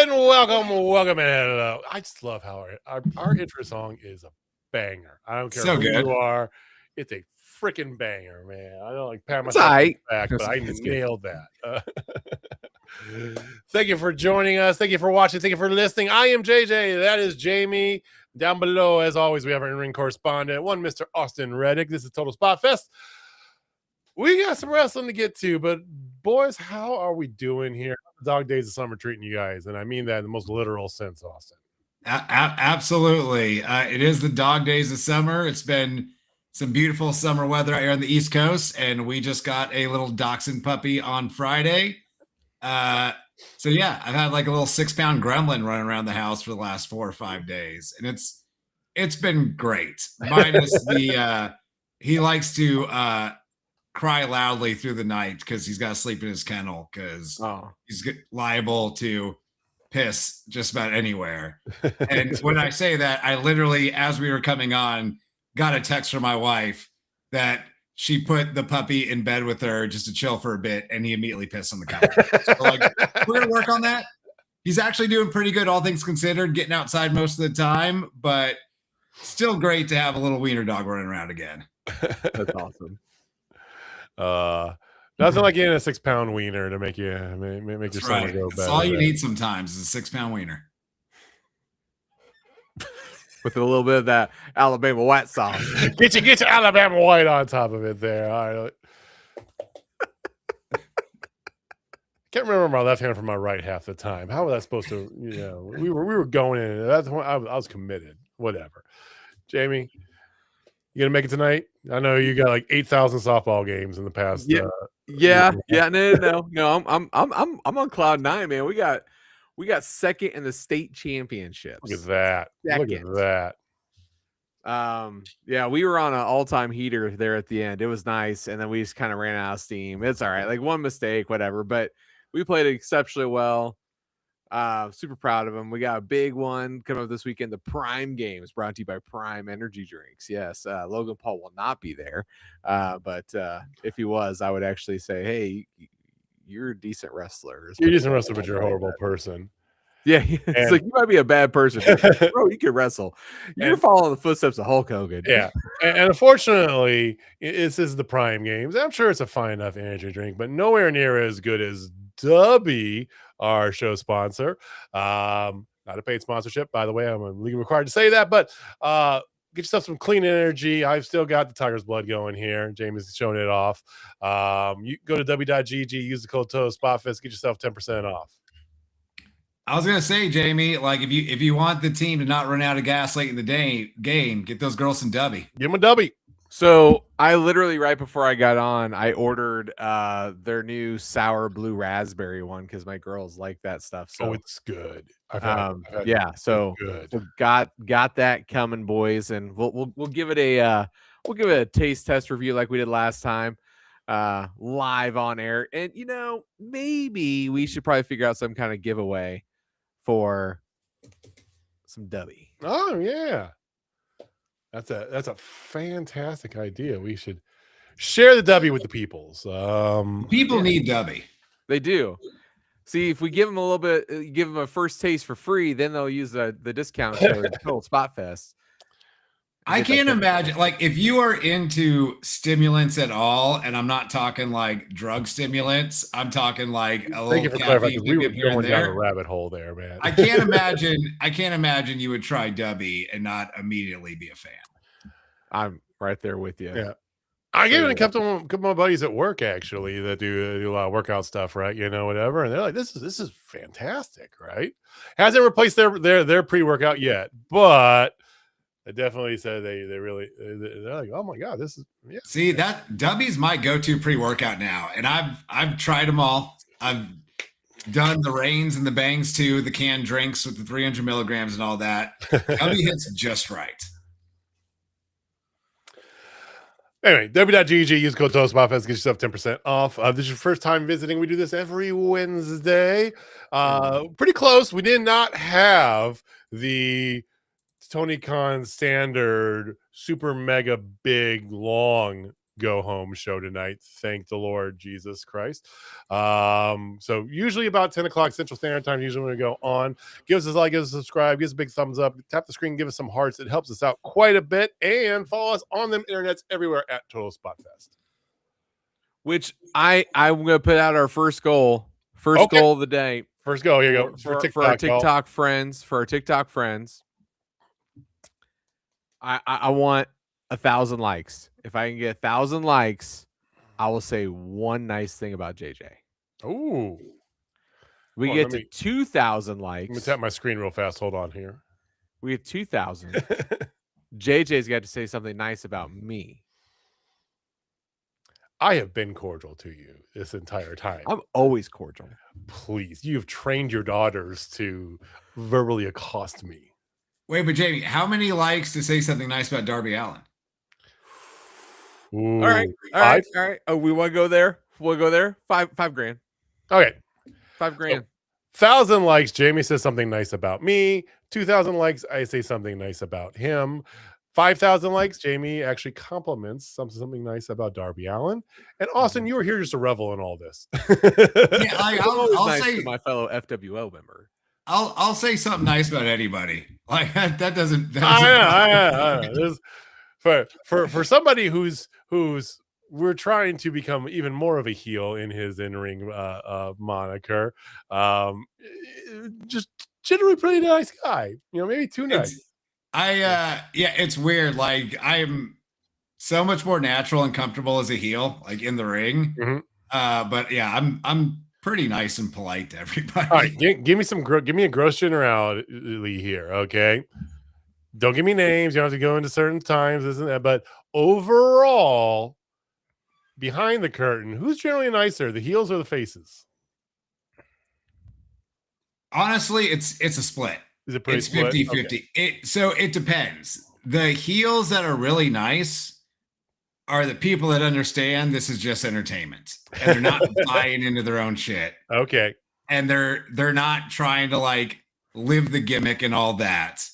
and welcome, and hello. I just love how our intro song is a banger. I don't care who you are. It's a freaking banger, man. I don't like pat myself on the back, but I nailed that. Thank you for joining us. Thank you for watching. Thank you for listening. I am JJ. That is Jamie. Down below, as always, we have our in-ring correspondent, one Mr. Austin Reddick. This is Total Spotfest. We got some wrestling to get to, but boys, how are we doing here? Dog days of summer treating you guys, and I mean that in the most literal sense, Austin. Absolutely. It is the dog days of summer. It's been some beautiful summer weather out here on the East Coast, and we just got a little dachshund puppy on Friday. So yeah, I've had like a little 6-pound gremlin running around the house for the last 4 or 5 days, and it's been great. Minus the he likes to cry loudly through the night because he's got to sleep in his kennel because he's liable to piss just about anywhere. And when I say that, I literally, as we were coming on, got a text from my wife that she put the puppy in bed with her just to chill for a bit, and he immediately pissed on the couch. So, like, we're gonna work on that. He's actually doing pretty good, all things considered, getting outside most of the time, but still great to have a little wiener dog running around again. That's awesome. Nothing like getting a 6-pound wiener to make your summer go better. That's all you need sometimes is a 6-pound wiener. With a little bit of that Alabama white sauce. Get your Alabama white on top of it there. All right. Can't remember my left hand from my right half the time. How was I supposed to, we were going in. That's when I was committed. Whatever. Jamie, you gonna make it tonight? I know you got like 8,000 softball games in the past. No. I'm on cloud 9, man. We got second in the state championships. Look at that. Second. Look at that. Yeah, we were on an all-time heater there at the end. It was nice, and then we just kind of ran out of steam. It's all right, like one mistake, whatever. But we played exceptionally well. Super proud of them. We got a big one coming up this weekend. The Prime Games, brought to you by Prime Energy Drinks. Yes, Logan Paul will not be there, but if he was, I would actually say, hey, you're a decent wrestler. You're a decent wrestler, but you're a horrible person. Yeah, it's like you might be a bad person, bro. You can wrestle. You're following the footsteps of Hulk Hogan. Yeah, and unfortunately, this is the Prime Games. I'm sure it's a fine enough energy drink, but nowhere near as good as Dubby, our show sponsor. Not a paid sponsorship, by the way. I'm legally required to say that, but get yourself some clean energy. I've still got the Tiger's Blood going here. Jamie's showing it off. You go to w.gg, use the code TOTALSPOTFEST, get yourself 10% off. I was gonna say, Jamie, like if you want the team to not run out of gas late in the game, get those girls some Dubby. Give them a Dubby. So I literally, right before I got on, I ordered their new sour blue raspberry one because my girls like that stuff. So it's good. So got that coming, boys, and we'll give it a taste test review like we did last time, live on air. And maybe we should probably figure out some kind of giveaway for some Dubby. Oh yeah. That's a fantastic idea. We should share the Dubby with the peoples. People need Dubby. They do. See, if we give them a little bit, give them a first taste for free, then they'll use the discount code Total Spotfest. I can't imagine, like, if you are into stimulants at all, and I'm not talking like drug stimulants, I'm talking like a Thank you little for clarifying. We were here going and down there. a rabbit hole there, man. I can't imagine you would try Dubby and not immediately be a fan. I'm right there with you. Yeah. I gave it a couple of my buddies at work, actually, that do a lot of workout stuff, right? Whatever. And they're like, this is fantastic, right? Hasn't replaced their pre-workout yet, but I definitely said they're like, oh my God, this is See, that Dubby's my go-to pre-workout now. And I've tried them all. I've done the Reigns and the Bangs too, the canned drinks with the 300 milligrams and all that. Dubby hits just right. Anyway, w.gg, use code TOTALSPOTFEST, get yourself 10% off. This is your first time visiting. We do this every Wednesday. Pretty close. We did not have the Tony Khan standard super mega big long go home show tonight. Thank the Lord Jesus Christ. So usually about 10 o'clock Central Standard Time, usually when we go on. Give us a like, give us a subscribe, give us a big thumbs up, tap the screen, give us some hearts. It helps us out quite a bit. And follow us on them internets everywhere at Total Spotfest. Which I'm gonna put out our first goal. First goal of the day. First goal, here you go. For our TikTok friends. For our TikTok friends. I want 1,000 likes. If I can get 1,000 likes, I will say one nice thing about JJ. Ooh. We get to 2,000 likes. Let me tap my screen real fast. Hold on here. We get 2,000. JJ's got to say something nice about me. I have been cordial to you this entire time. I'm always cordial. Please, you've trained your daughters to verbally accost me. Wait, but Jamie, how many likes to say something nice about Darby Allin? Ooh, all right. Oh, we want to go there? We'll go there. $5 grand. Okay. $5 grand. 1,000 likes, Jamie says something nice about me. 2,000 likes, I say something nice about him. 5,000 likes, Jamie actually compliments something nice about Darby Allin. And Austin, you were here just to revel in all this. Yeah, I'll nice say to my fellow FWO member. I'll say something nice about anybody. Like that doesn't. I know. For somebody who's we're trying to become even more of a heel in his in-ring moniker. Just generally pretty nice guy. Maybe too nice. It's weird. Like I'm so much more natural and comfortable as a heel, like in the ring. Mm-hmm. But yeah, I'm pretty nice and polite to everybody. All right, give me a gross generality here, okay? Don't give me names. You don't have to go into certain times, isn't that? But overall, behind the curtain, who's generally nicer, the heels or the faces? Honestly, it's a split. Is it pretty it's 50-50. Okay. So it depends. The heels that are really nice are the people that understand this is just entertainment and they're not buying into their own shit. Okay. And they're not trying to like live the gimmick and all that.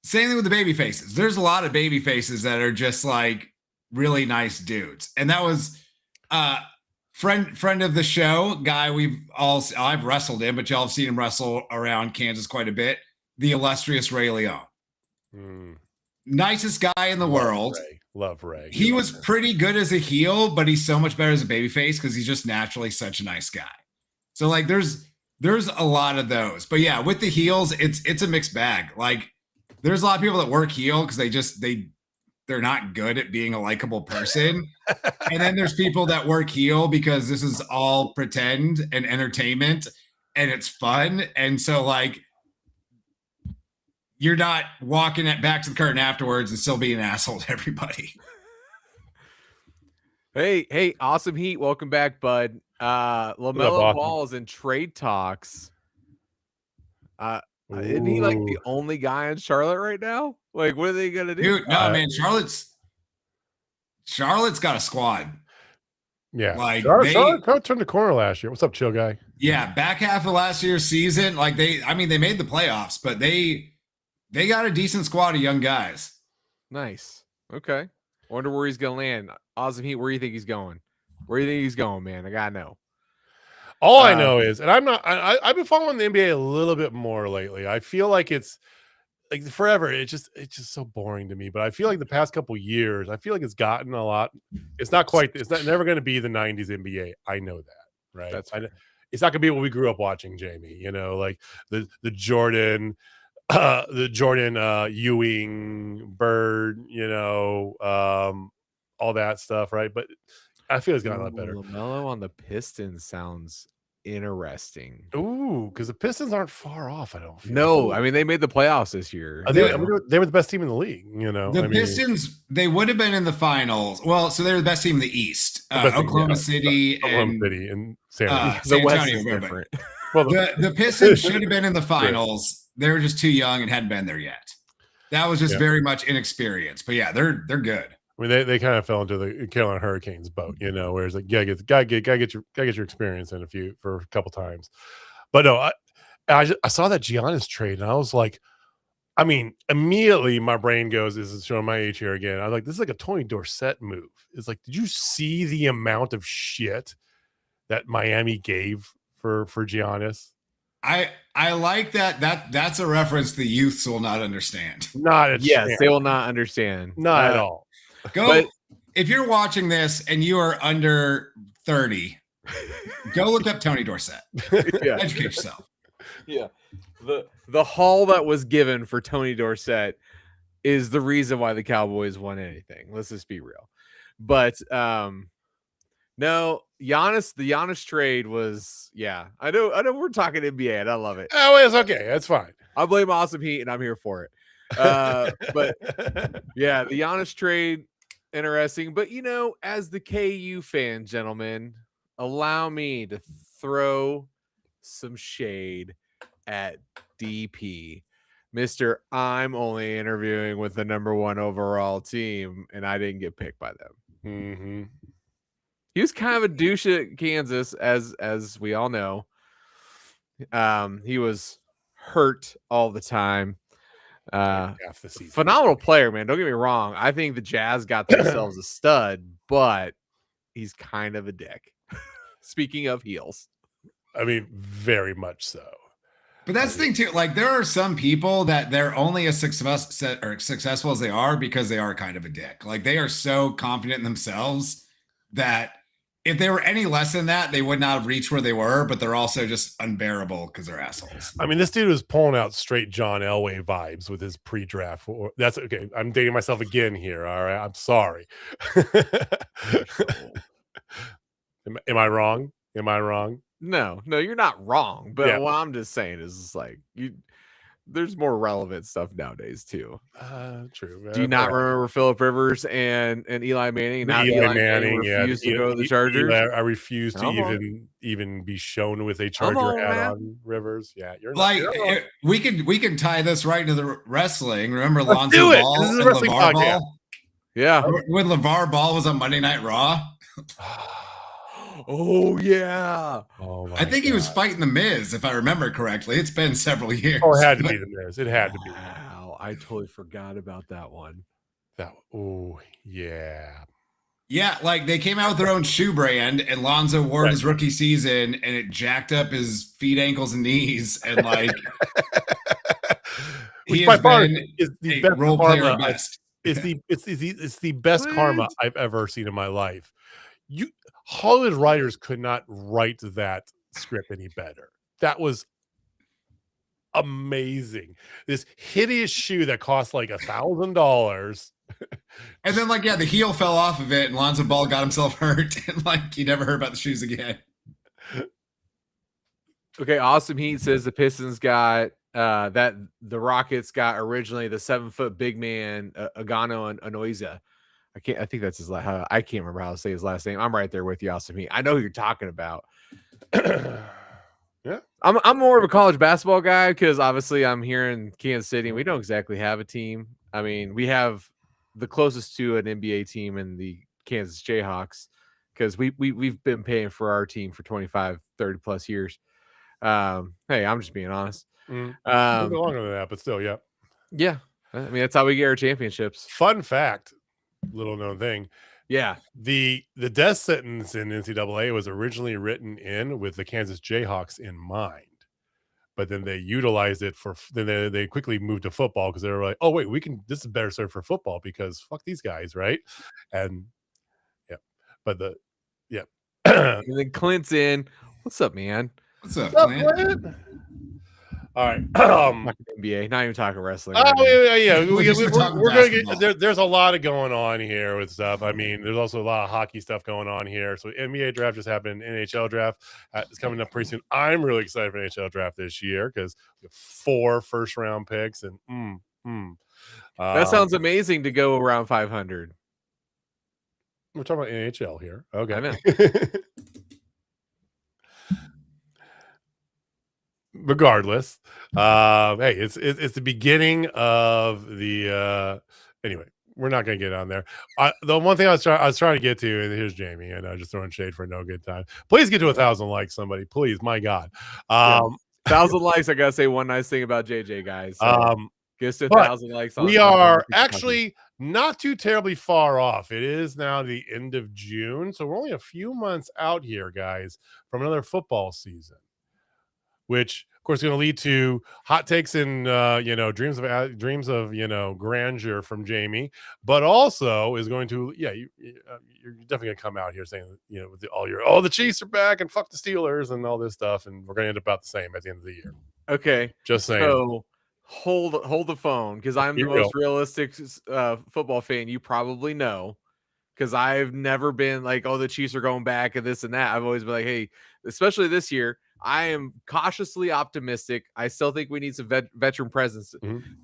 Same thing with the baby faces. There's a lot of baby faces that are just like really nice dudes. And that was friend of the show, guy I've wrestled him, but y'all have seen him wrestle around Kansas quite a bit. The illustrious Ray Leon. Nicest guy in the world. Love Ray. He was pretty good as a heel, but he's so much better as a babyface because he's just naturally such a nice guy. So like there's a lot of those. But yeah, with the heels, it's a mixed bag. Like there's a lot of people that work heel because they're not good at being a likable person. And then there's people that work heel because this is all pretend and entertainment and it's fun. And so like you're not walking back to the curtain afterwards and still being an asshole to everybody. Hey, Awesome Heat. Welcome back, bud. LaMelo Ball is in trade talks. Isn't he like the only guy in Charlotte right now? Like, what are they gonna do? Dude, no, man. Charlotte's got a squad. Yeah, like Charlotte turned the corner last year. What's up, chill guy? Yeah, back half of last year's season, like they made the playoffs, but they got a decent squad of young guys. Nice. Okay. Wonder where he's gonna land. Awesome Heat. Where do you think he's going? Where do you think he's going, man? I gotta know. All I know is, and I've been following the NBA a little bit more lately. I feel like it's like forever. It's just so boring to me. But I feel like the past couple years, I feel like it's gotten a lot. It's not never going to be the 90s NBA. I know that, right? It's not going to be what we grew up watching, Jamie. Like the Jordan, Ewing, Bird, all that stuff, right? But I feel it's gotten a lot better. LaMelo on the Pistons sounds interesting. Ooh, because the Pistons aren't far off. I don't feel. No, I mean they made the playoffs this year. They were the best team in the league. The Pistons, they would have been in the finals. Well, so they were the best team in the East. Oklahoma City and San Antonio. San Antonio. Well, the Pistons should have been in the finals. They were just too young and hadn't been there yet. That was just very much inexperience. But yeah, they're good. I mean, they kind of fell into the Carolina Hurricanes boat, where it's like, gotta get your experience in for a couple times. But no, I saw that Giannis trade and I was like, I mean, immediately my brain goes, this is showing my age here again. I was like, this is like a Tony Dorsett move. It's like, did you see the amount of shit that Miami gave for Giannis? I like that's a reference the youths will not understand. Not a chance. They will not understand. Not at all. If you're watching this and you are under 30, go look up Tony Dorsett. Educate yourself. Yeah. The haul that was given for Tony Dorsett is the reason why the Cowboys won anything. Let's just be real. But no, the Giannis trade was, I know we're talking NBA and I love it. Oh, it's okay. That's fine. I blame Awesome Heat and I'm here for it. But yeah, the Giannis trade, interesting. But as the KU fan, gentlemen, allow me to throw some shade at DP, Mr. I'm only interviewing with the #1 overall team, and I didn't get picked by them. Mm-hmm. He was kind of a douche at Kansas, as we all know. He was hurt all the time. Phenomenal player, man. Don't get me wrong. I think the Jazz got themselves a stud, but he's kind of a dick. Speaking of heels. I mean, very much so. But that's the thing too. Like, there are some people that they're only as successful as they are because they are kind of a dick. Like, they are so confident in themselves that if they were any less than that, they would not have reached where they were. But they're also just unbearable because they're assholes. I mean, this dude was pulling out straight John Elway vibes with his pre-draft. That's okay. I'm dating myself again here. All right, I'm sorry. Am I wrong? Am I wrong? No, you're not wrong. But what I'm just saying is like there's more relevant stuff nowadays too. True. Do you not remember Phillip Rivers and Eli Manning? Now Eli Manning refused to go to the Chargers. I refuse to even be shown with a Charger hat on Rivers. Yeah, you're like not, we can tie this right into the wrestling. Remember Lonzo Ball and LeVar Ball? Yeah, when LeVar Ball was on Monday Night Raw. Oh yeah. Oh, I think he was fighting the Miz, if I remember correctly. It's been several years. Oh, it had to be the Miz. It had to be. Wow, I totally forgot about that one. Yeah, like they came out with their own shoe brand, and Lonzo wore his rookie season, and it jacked up his feet, ankles, and knees, and like he has been is the best role player best. It's the best karma I've ever seen in my life. Hollywood writers could not write that script any better. That was amazing. This hideous shoe that cost like $1,000. And then the heel fell off of it and Lonzo Ball got himself hurt and he never heard about the shoes again. Okay, Awesome Heat says the Pistons got that the Rockets got originally the 7-foot big man Agano and Anoiza. I think that's his last. I can't remember how to say his last name. I'm right there with you, Awesome Heat. I know who you're talking about. Yeah, I'm more of a college basketball guy because obviously I'm here in Kansas City and we don't exactly have a team. I mean, we have the closest to an NBA team in the Kansas Jayhawks because we've been paying for our team for 25, 30 plus years. Hey, I'm just being honest. Longer than that, but still, yeah. I mean, that's how we get our championships. Fun fact. Little known thing. Yeah. The death sentence in NCAA was originally written in with the Kansas Jayhawks in mind. But then they utilized it then they quickly moved to football because they were like, oh wait, this is better served for football because fuck these guys, right? And and then Clint's in. What's up, man? What's up, Clint? All right. NBA, not even talking wrestling. Yeah. We're going to get there's a lot of going on here with stuff. I mean, there's also a lot of hockey stuff going on here. So NBA draft just happened. NHL draft is coming up pretty soon. I'm really excited for NHL draft this year because we have 4 first-round picks. And that sounds amazing to go around 500. We're talking about NHL here. Okay. I know. Regardless, hey, it's the beginning of the anyway, we're not gonna get on there. The one thing I was trying to get to, and here's Jamie, and I'm just throwing shade for no good time. Please get to 1,000 likes, somebody, please, my God. 1,000 likes. I gotta say one nice thing about JJ, guys. So. Get us to 1,000 likes. We are actually not too terribly far off. It is now the end of June, so we're only a few months out here, guys, from another football season, which of course is going to lead to hot takes and dreams of grandeur from Jamie, but also is going to you're definitely going to come out here saying with the Chiefs are back and fuck the Steelers and all this stuff, and we're going to end up about the same at the end of the year. Okay, just saying. So hold the phone, because I'm the most realistic football fan you probably know, because I've never been like, oh, the Chiefs are going back and this and that. I've always been like, hey, especially this year, I am cautiously optimistic. I still think we need some veteran presence,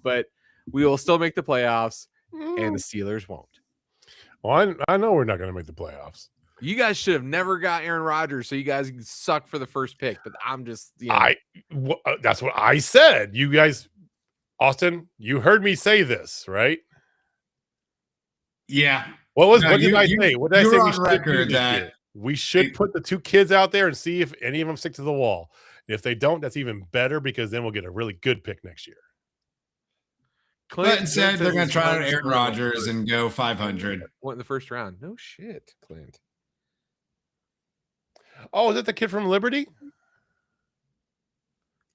but we will still make the playoffs, and the Steelers won't. Well, I know we're not going to make the playoffs. You guys should have never got Aaron Rodgers, so you guys suck for the first pick. But I'm just, that's what I said. You guys, Austin, you heard me say this, right? Yeah. What did I say? What did I say? On record that we should put the two kids out there and see if any of them stick to the wall. If they don't, that's even better, because then we'll get a really good pick next year. Clinton said they're going to try out Aaron Rodgers and go 500. Went in the first round. No shit, Clint. Oh, is that the kid from Liberty?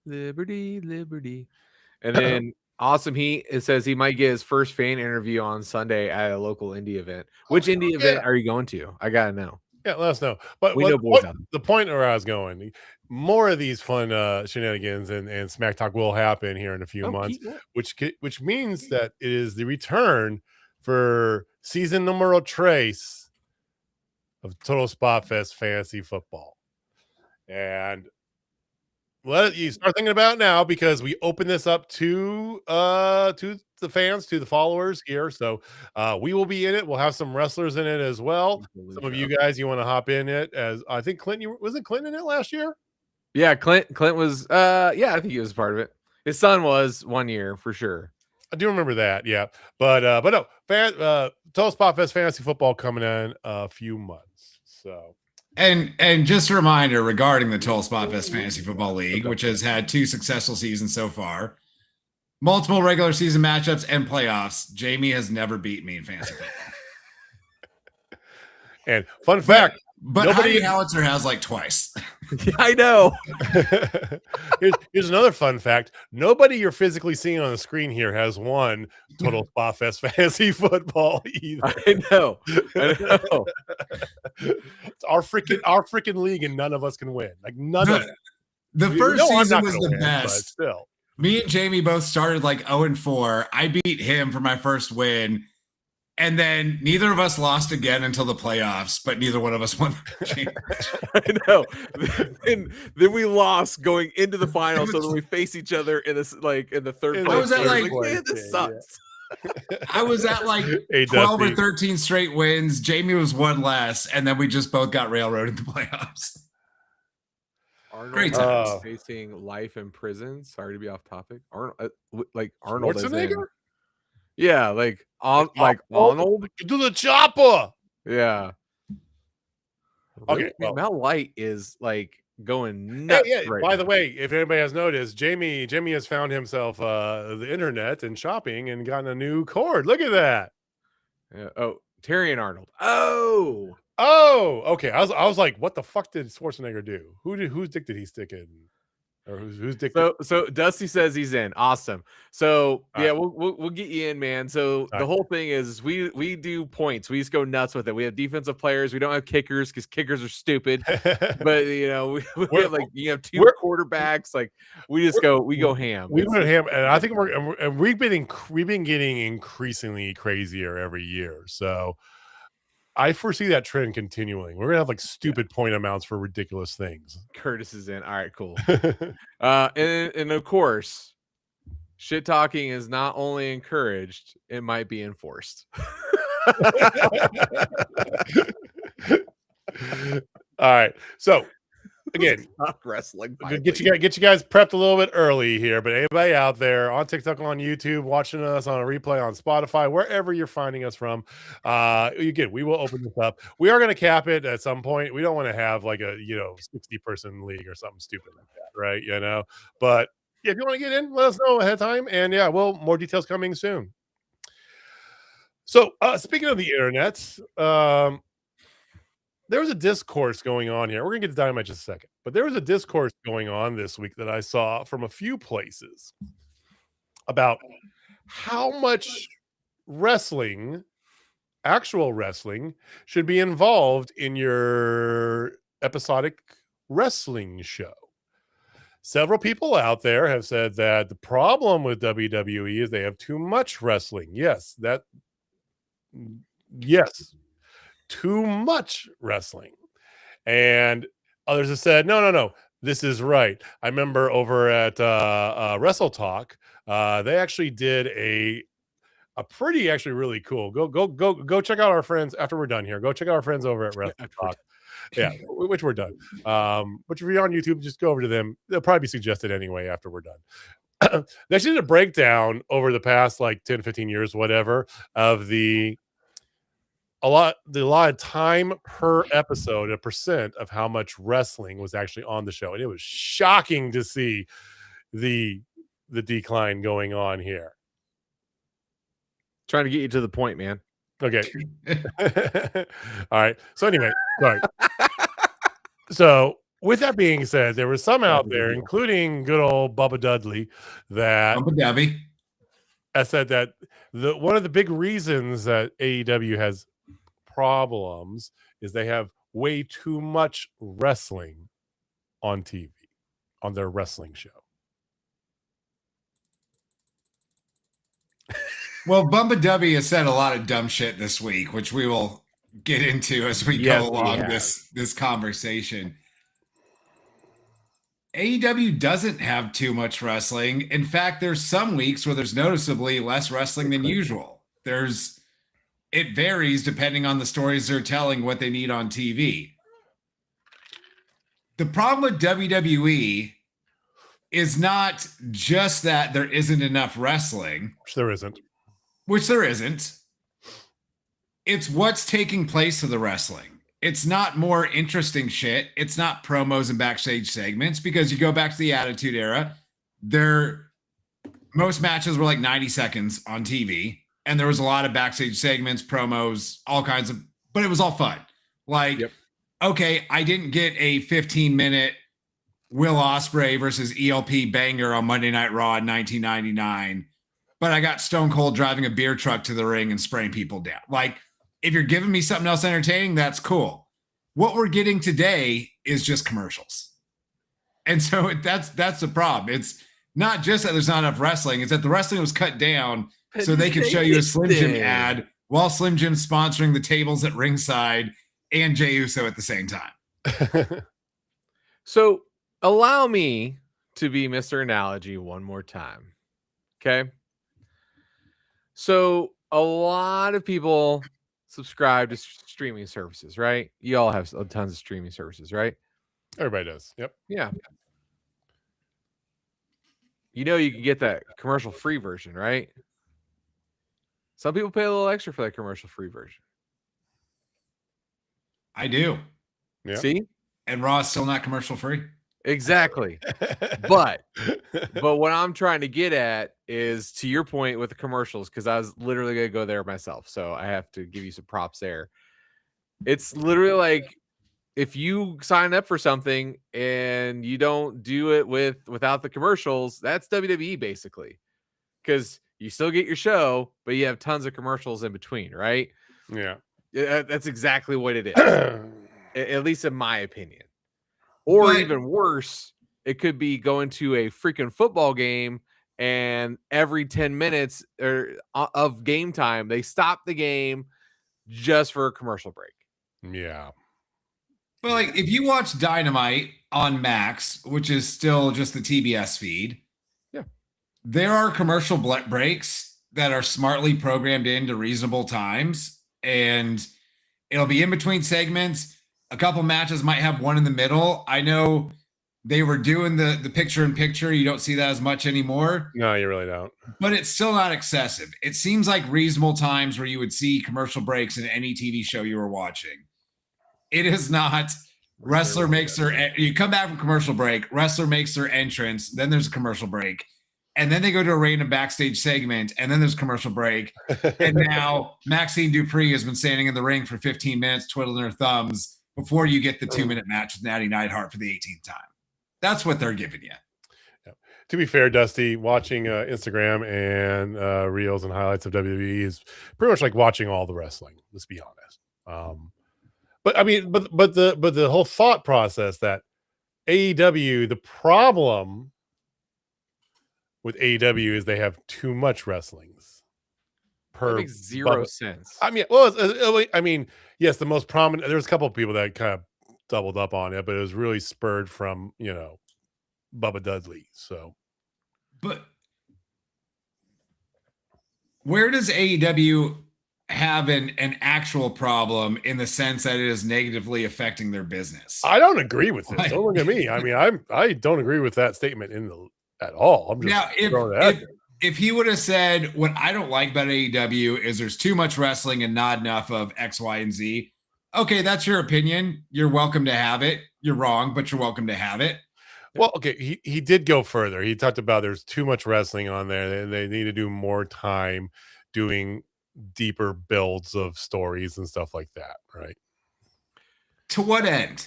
Liberty. And then Awesome Heat, it says he might get his first fan interview on Sunday at a local indie event. Which indie event are you going to? I gotta know. Yeah, let us know. But the point where I was going, more of these fun shenanigans and smack talk will happen here in a few months, which means that it is the return for season numero tres of Total Spotfest Fantasy Football. And let you start thinking about it now, because we open this up to the fans, to the followers here. So we will be in it. We'll have some wrestlers in it as well. Some of you guys, you want to hop in it, as I think Clinton, wasn't Clinton in it last year? Yeah, Clint was I think he was part of it. His son was 1 year for sure. I do remember that, yeah. But no, Total Spotfest Fantasy Football coming in a few months. So And just a reminder regarding the Total Spotfest Fantasy Football League, which has had 2 successful seasons so far, multiple regular season matchups and playoffs. Jamie has never beat me in fantasy football. And fun fact, but nobody Howitzer has like twice. Yeah, I know. here's another fun fact. Nobody you're physically seeing on the screen here has won Total Spotfest Fantasy Football either. I know. It's our freaking league, and none of us can win. Like none of the first season was the win, best. Still, me and Jamie both started like 0-4. I beat him for my first win. And then neither of us lost again until the playoffs, but neither one of us won the championship. I know. And then we lost going into the finals, so then we face each other in this in the third place. I was at this sucks. I was at 12 or 13 straight wins. Jamie was one less, and then we just both got railroaded in the playoffs. Great times. Facing life in prison. Sorry to be off topic. Arnold Schwarzenegger? Yeah, Arnold to the chopper. Yeah. Okay. Well, Mel Light is going nuts. Yeah. By the way, if anybody has noticed, Jamie has found himself the internet and shopping and gotten a new cord. Look at that. Yeah. Oh, Terry and Arnold. Oh. Okay. I was like, what the fuck did Schwarzenegger do? Whose dick did he stick in? Or who's dick? So Dusty says he's in. Awesome. So we'll get you in, man. So the whole thing is we do points. We just go nuts with it. We have defensive players. We don't have kickers because kickers are stupid. But we have you have 2 quarterbacks. We go ham. We went ham, and I think we've been getting increasingly crazier every year. So I foresee that trend continuing. We're gonna have stupid point amounts for ridiculous things. Curtis is in. All right, cool. And of course, shit talking is not only encouraged; it might be enforced. All right, so again, wrestling. Get you guys prepped a little bit early here, but anybody out there on TikTok, on YouTube, watching us on a replay on Spotify, wherever you're finding us from, again, we will open this up. We are going to cap it at some point. We don't want to have a 60-person league or something stupid like that, right? But Yeah, if you want to get in, let us know ahead of time. And yeah, well, more details coming soon. So speaking of the internet, there was a discourse going on here. We're going to get to Dynamite in just a second. But there was a discourse going on this week that I saw from a few places about how much wrestling, actual wrestling, should be involved in your episodic wrestling show. Several people out there have said that the problem with WWE is they have too much wrestling. Yes, too much wrestling. And others have said, no, this is right. I remember over at Wrestle Talk, they actually did a pretty actually really cool. Go check out our friends after we're done here. Go check out our friends over at Wrestle Talk. Yeah, which we're done. Which if you're on YouTube, just go over to them. They'll probably be suggested anyway after we're done. They actually did a breakdown over the past like 10, 15 years, whatever, of a lot of time per episode, a percent of how much wrestling was actually on the show. And it was shocking to see the decline going on here. Trying to get you to the point, man. Okay. All right. So anyway, sorry. So with that being said, there were some out there, including good old Bubba Dudley, that said that one of the big reasons that AEW has problems is they have way too much wrestling on TV, on their wrestling show. Well, Bubba W has said a lot of dumb shit this week, which we will get into as we go along this conversation. AEW doesn't have too much wrestling. In fact, there's some weeks where there's noticeably less wrestling than usual. It varies depending on the stories they're telling, what they need on TV. The problem with WWE is not just that there isn't enough wrestling. Which there isn't. It's what's taking place of the wrestling. It's not more interesting shit. It's not promos and backstage segments, because you go back to the Attitude Era, most matches were like 90 seconds on TV, and there was a lot of backstage segments, promos, all kinds of, but it was all fun. Like, okay, I didn't get a 15-minute Will Ospreay versus ELP banger on Monday Night Raw in 1999, but I got Stone Cold driving a beer truck to the ring and spraying people down. Like, if you're giving me something else entertaining, that's cool. What we're getting today is just commercials. And so that's the problem. It's not just that there's not enough wrestling. It's that the wrestling was cut down so they could show you a Slim Jim ad while Slim Jim's sponsoring the tables at ringside and Jey Uso at the same time. So allow me to be Mr. Analogy one more time. Okay. So a lot of people subscribe to streaming services, right? You all have tons of streaming services, right? Everybody does. Yep. Yeah. You know, you can get that commercial free version, right? Some people pay a little extra for that commercial free version. I do. Yeah. See? And Raw is still not commercial free. Exactly. But what I'm trying to get at is, to your point with the commercials, because I was literally going to go there myself, so I have to give you some props there. It's literally like, if you sign up for something and you don't do it without the commercials, that's WWE basically, because you still get your show, but you have tons of commercials in between, right? Yeah. That's exactly what it is, at least in my opinion. Or even worse, it could be going to a freaking football game, and every 10 minutes of game time, they stop the game just for a commercial break. Yeah. But like, if you watch Dynamite on Max, which is still just the TBS feed, there are commercial breaks that are smartly programmed into reasonable times, and it'll be in between segments. A couple matches might have one in the middle. I know they were doing the picture-in-picture. You don't see that as much anymore. No, you really don't. But it's still not excessive. It seems like reasonable times where you would see commercial breaks in any TV show you were watching. It is not Wrestler makes their, you come back from commercial break, wrestler makes their entrance, then there's a commercial break, and then they go to a random backstage segment, and then there's a commercial break, and now Maxine Dupree has been standing in the ring for 15 minutes twiddling her thumbs before you get the 2-minute match with Natty Neidhart for the 18th time. That's what they're giving you. Yeah. To be fair, Dusty, watching Instagram and reels and highlights of WWE is pretty much like watching all the wrestling. Let's be honest. But I mean, but the whole thought process that AEW, the problem with AEW is they have too much wrestlings per. That makes zero sense. I mean, well, I mean, yes, the most prominent. There's a couple of people that kind of doubled up on it, but it was really spurred from Bubba Dudley. So, but where does AEW have an actual problem in the sense that it is negatively affecting their business? I don't agree with this. Don't look at me. I mean, I don't agree with that statement at all. I'm just now if he would have said what I don't like about AEW is there's too much wrestling and not enough of X, Y, and Z. Okay, that's your opinion. You're welcome to have it. You're wrong, but you're welcome to have it. Well, okay, he did go further. He talked about there's too much wrestling on there. They need to do more time doing deeper builds of stories and stuff like that, right? To what end?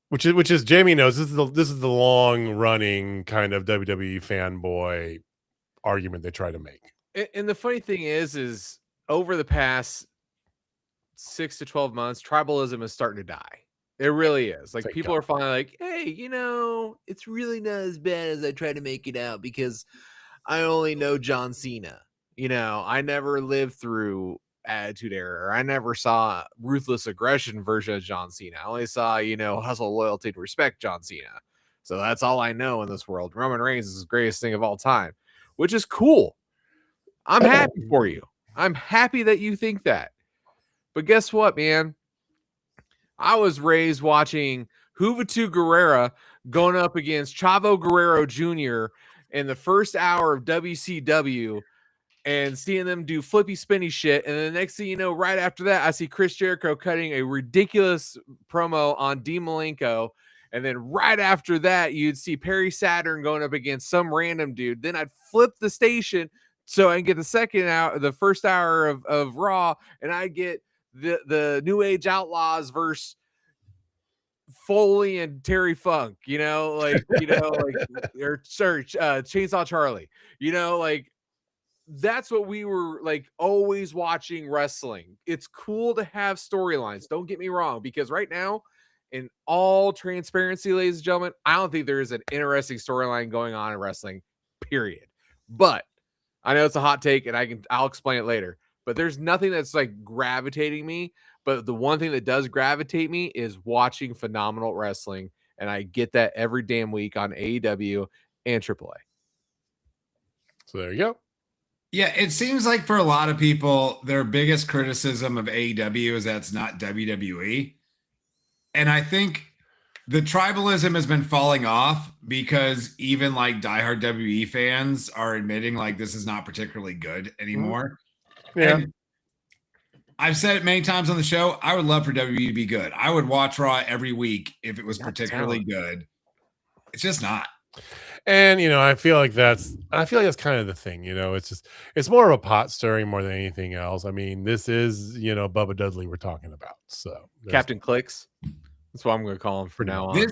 Which is Jamie knows this is the long running kind of WWE fanboy argument they try to make. And the funny thing is over the past 6 to 12 months, tribalism is starting to die. It really is. Like, people are finally like, hey, it's really not as bad as I try to make it out because I only know John Cena. I never lived through Attitude Era. Or I never saw Ruthless Aggression version of John Cena. I only saw, Hustle, Loyalty, and Respect John Cena. So that's all I know in this world. Roman Reigns is the greatest thing of all time, which is cool. I'm happy for you. I'm happy that you think that. But guess what, man? I was raised watching Juventud Guerrera going up against Chavo Guerrero Jr. in the first hour of WCW and seeing them do flippy spinny shit. And then the next thing you know, right after that, I see Chris Jericho cutting a ridiculous promo on Dean Malenko. And then right after that, you'd see Perry Saturn going up against some random dude. Then I'd flip the station so I can get the first hour of Raw, and I get the New Age Outlaws versus Foley and Terry Funk, or Chainsaw Charlie, that's what we were like always watching wrestling. It's cool to have storylines. Don't get me wrong, because right now, in all transparency, ladies and gentlemen, I don't think there is an interesting storyline going on in wrestling, period. But I know it's a hot take and I'll explain it later, but there's nothing that's like gravitating me. But the one thing that does gravitate me is watching phenomenal wrestling. And I get that every damn week on AEW and AAA. So there you go. Yeah, it seems like for a lot of people, their biggest criticism of AEW is that it's not WWE. And I think the tribalism has been falling off because even like diehard WWE fans are admitting like this is not particularly good anymore. Yeah. And I've said it many times on the show. I would love for WWE to be good. I would watch Raw every week if it was particularly good. It's just not. And I feel like that's kind of the thing. It's more of a pot stirring more than anything else. I mean, this is Bubba Dudley we're talking about. So Captain Clicks. That's what I'm going to call him for now on.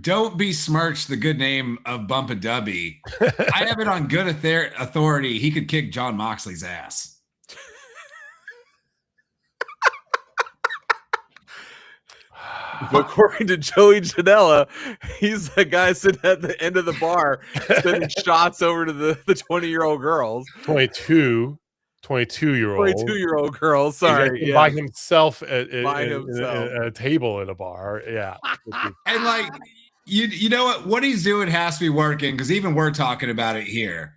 Don't besmirch the good name of Bumpa Dubby. I have it on good authority. He could kick John Moxley's ass. According to Joey Janela, he's the guy sitting at the end of the bar sending shots over to the 20-year-old girls. 22-year-old girls. Sorry, by himself at a table at a bar. Yeah, and like you know what he's doing has to be working because even we're talking about it here.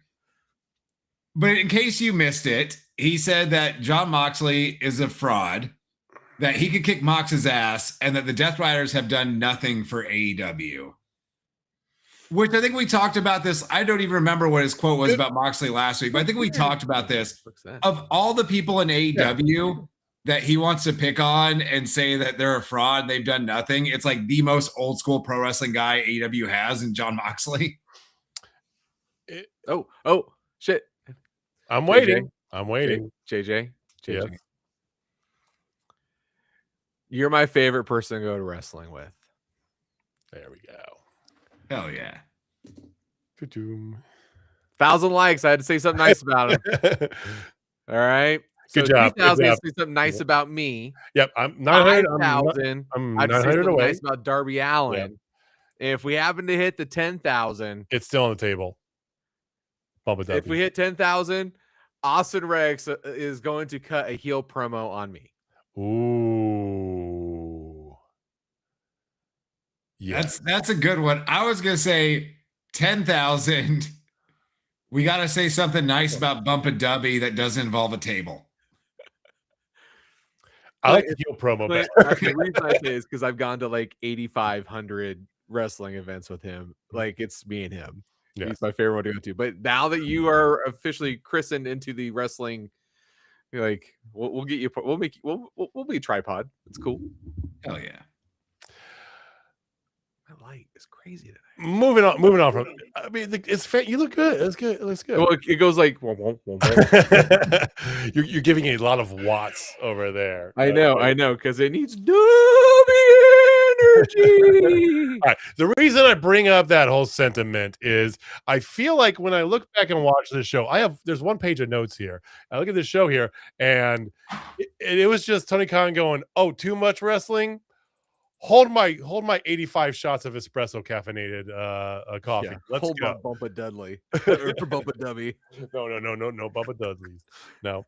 But in case you missed it, he said that John Moxley is a fraud, that he could kick Mox's ass, and that the Death Riders have done nothing for AEW. Which I think we talked about this. I don't even remember what his quote was about Moxley last week, but I think we talked about this. Of all the people in AEW that he wants to pick on and say that they're a fraud and they've done nothing. It's like the most old school pro wrestling guy AEW has in Jon Moxley. Oh, shit. I'm waiting. JJ. Yes. You're my favorite person to go to wrestling with. There we go. Hell yeah. 1,000 likes. I had to say something nice about him. All right. So Good job. 2,000 say something nice about me. Yep. I'm 900. 5,000. I'm I'd say 900 something away. nice about Darby Allin. Yep. If we happen to hit the 10,000, it's still on the table. Bump it up. If we hit 10,000, Austin Rex is going to cut a heel promo on me. Ooh. Yes. That's a good one. I was going to say 10,000. We got to say something nice about Bump a Dubby that doesn't involve a table. I like the heel promo. The reason I say is because I've gone to like 8,500 wrestling events with him. Like it's me and him. Yeah. He's my favorite one to go to. But now that you are officially christened into the wrestling, like we'll get you. We'll be a tripod. It's cool. Hell yeah. My light is crazy today. Moving on from. I mean, it's you look good. It's good. It looks good. Well, it goes like. You're giving a lot of watts over there. I know, because it needs Dubby energy. All right. The reason I bring up that whole sentiment is I feel like when I look back and watch this show, there's one page of notes here. I look at this show here, and it was just Tony Khan going, "Oh, too much wrestling." Hold my 85 shots of espresso caffeinated coffee. Yeah. Let's hold go. My Bumpa Dudley or Bumpa Dubby. No, Bumpa Dudleys. No.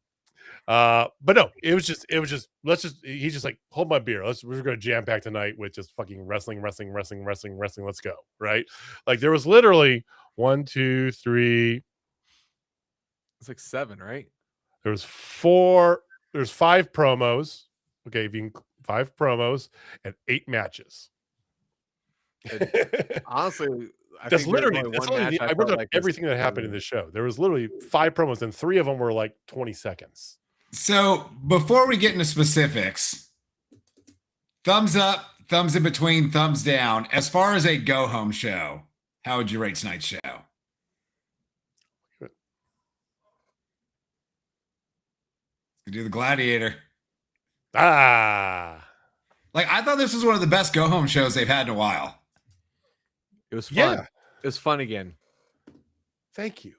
But no, it was just he's just like, hold my beer. We're gonna jam pack tonight with just fucking wrestling. Let's go. Right? Like there was literally 1, 2, 3. It's like 7, right? There's 5 promos. Okay, if you can 5 promos and 8 matches. Honestly, I wrote down everything that happened in the show. There was literally 5 promos, and 3 of them were like 20 seconds. So before we get into specifics, thumbs up, thumbs in between, thumbs down. As far as a go home show, how would you rate tonight's show? We do the Gladiator. Like I thought this was one of the best go home shows they've had in a while. It was fun. Yeah. It was fun again. Thank you.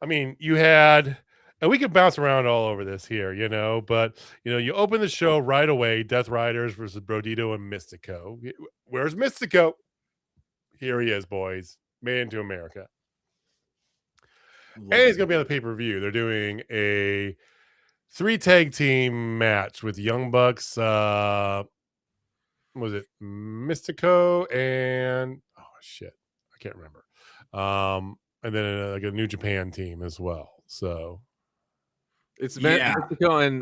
I mean, you had, and we could bounce around all over this here, but you open the show right away, Death Riders versus Brodito and Mystico. Where's Mystico? Here he is, boys. Made into America. And he's going to be on the pay-per-view. They're doing a 3-tag team match with Young Bucks. Was it Mystico and I can't remember. And then like a New Japan team as well. So it's Mystico and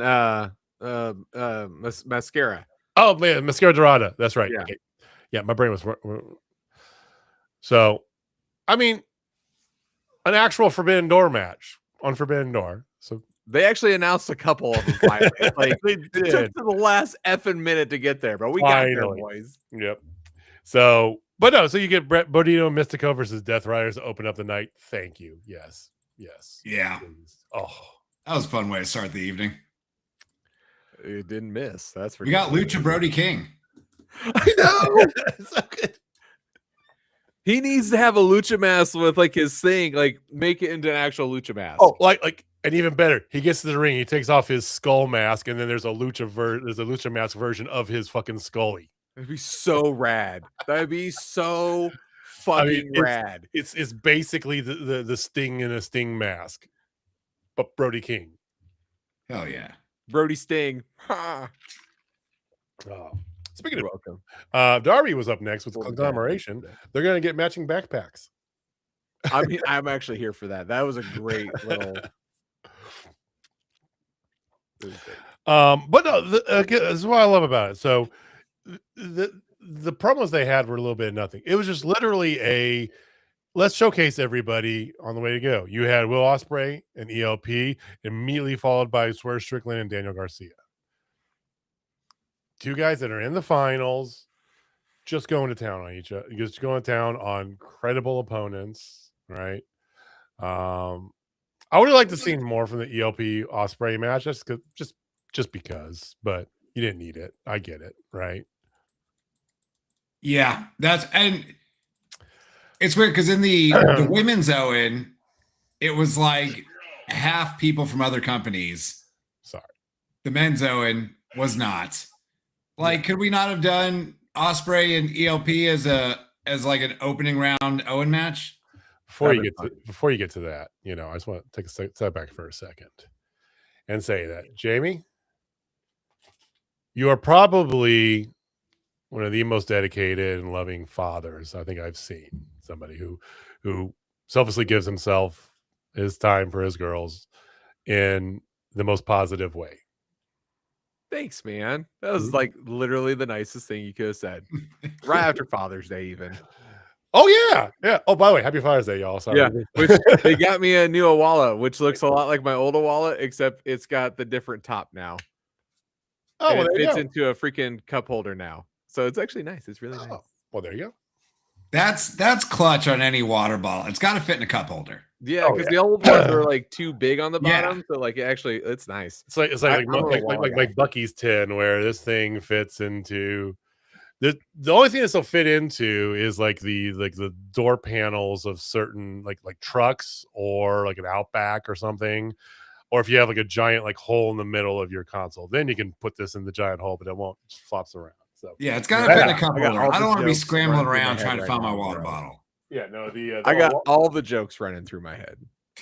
Mascara. Oh man, Mascara Dorada. That's right. Yeah. Okay. Yeah, my brain was. So, I mean, an actual Forbidden Door match on Forbidden Door. So they actually announced a couple of them finally. Like it took to the last effing minute to get there, but we got there, boys. Yep. So, but no, so you get Brett Bodino and Mystico versus Death Riders to open up the night. Thank you. Yes. Yeah. Please. Oh, that was a fun way to start the evening. It didn't miss. That's for we got Lucha Brody King. I know. So good. He needs to have a lucha mask with like his thing, like make it into an actual lucha mask. Oh, like, and even better, he gets to the ring, he takes off his skull mask, and then there's a lucha mask version of his fucking Scully. That'd be so rad. That'd be so fucking rad. It's basically the Sting in a Sting mask, but Brody King. Hell yeah, Brody Sting. Oh. Speaking of welcome, Darby was up next with conglomeration. They're going to get matching backpacks. I'm actually here for that. That was a great little. But no, this is what I love about it. So the promos they had were a little bit of nothing. It was just literally let's showcase everybody on the way to go. You had Will Ospreay and ELP, immediately followed by Swerve Strickland and Daniel Garcia. Two guys that are in the finals, just going to town on each other, just going to town on credible opponents, right? I would have liked to see more from the ELP Ospreay match, just because, but you didn't need it. I get it, right? Yeah, and it's weird because in the women's Owen, it was like half people from other companies. Sorry. The men's Owen was not. Like, could we not have done Ospreay and ELP as like an opening round Owen match? Before you get to that, I just want to take a step back for a second and say that, Jamie, you are probably one of the most dedicated and loving fathers I think I've seen. Somebody who selflessly gives himself his time for his girls in the most positive way. Thanks, man. That was like literally the nicest thing you could have said. Right after Father's Day, even. Oh yeah. Oh, by the way, happy Father's Day, y'all. Sorry. Yeah, which they got me a new wallet, which looks a lot like my old wallet, except it's got the different top now. Oh, well, it fits into a freaking cup holder now, so it's actually nice. It's really nice. Well, there you go. That's clutch on any water bottle. It's got to fit in a cup holder. Yeah, because the old ones are like too big on the bottom, so like it's nice. It's like Bucky's tin, where this thing fits into. The only thing this will fit into is like the door panels of certain like trucks or like an Outback or something, or if you have like a giant like hole in the middle of your console, then you can put this in the giant hole, but it won't just flops around. So yeah, it's got to fit in a cup holder. I don't want to be scrambling around trying to find my water bottle. Yeah, no, I got all the jokes running through my head.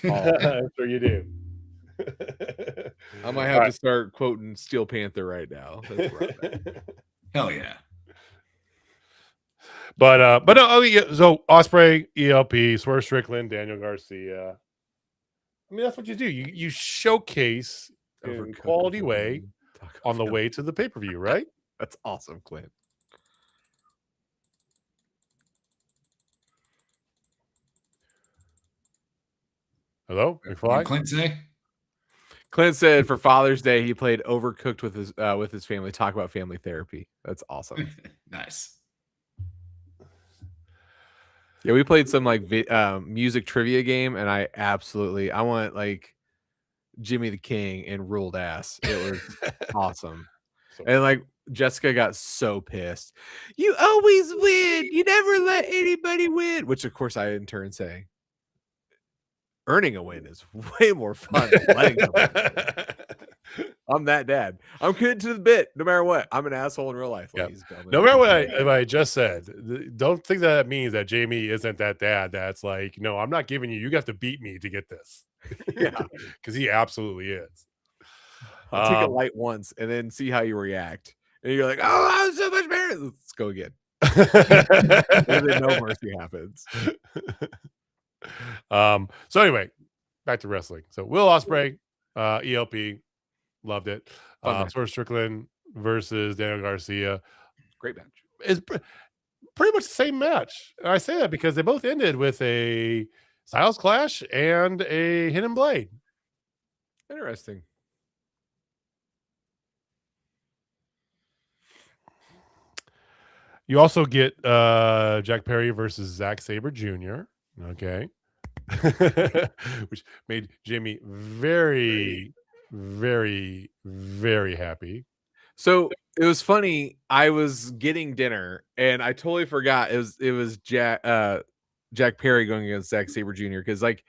I'm sure you do. I might have to start quoting Steel Panther right now. That's Hell yeah. But no, so Ospreay, ELP, Swerve Strickland, Daniel Garcia. I mean, that's what you do. You showcase in a quality way on the way to the pay-per-view, right? That's awesome, Clint. Hello, McFly? Clint say? Clint said for Father's Day he played Overcooked with his family. Talk about family therapy. That's awesome. Nice. Yeah, we played some like music trivia game, and I want like Jimmy the King and ruled ass. It was awesome. And like Jessica got so pissed. You always win. You never let anybody win. Which of course I in turn say, earning a win is way more fun than letting someone win. I'm that dad. I'm committed to the bit, no matter what. I'm an asshole in real life. Yep. No matter what I just said, don't think that means that Jamie isn't that dad that's like, no, I'm not giving you. You have to beat me to get this. Yeah, because he absolutely is. I'll take a light once and then see how you react. And you're like, oh, I'm so much better. Let's go again. And then no mercy happens. So anyway, back to wrestling. So Will Ospreay, ELP, loved it. Swerve Strickland versus Daniel Garcia, great match. Is pretty much the same match. And I say that because they both ended with a Styles Clash and a Hidden Blade. Interesting. You also get Jack Perry versus Sabre Jr. Okay. Which made Jimmy very, very, very happy. So it was funny. I was getting dinner and I totally forgot it was Jack Perry going against Sabre Jr. because like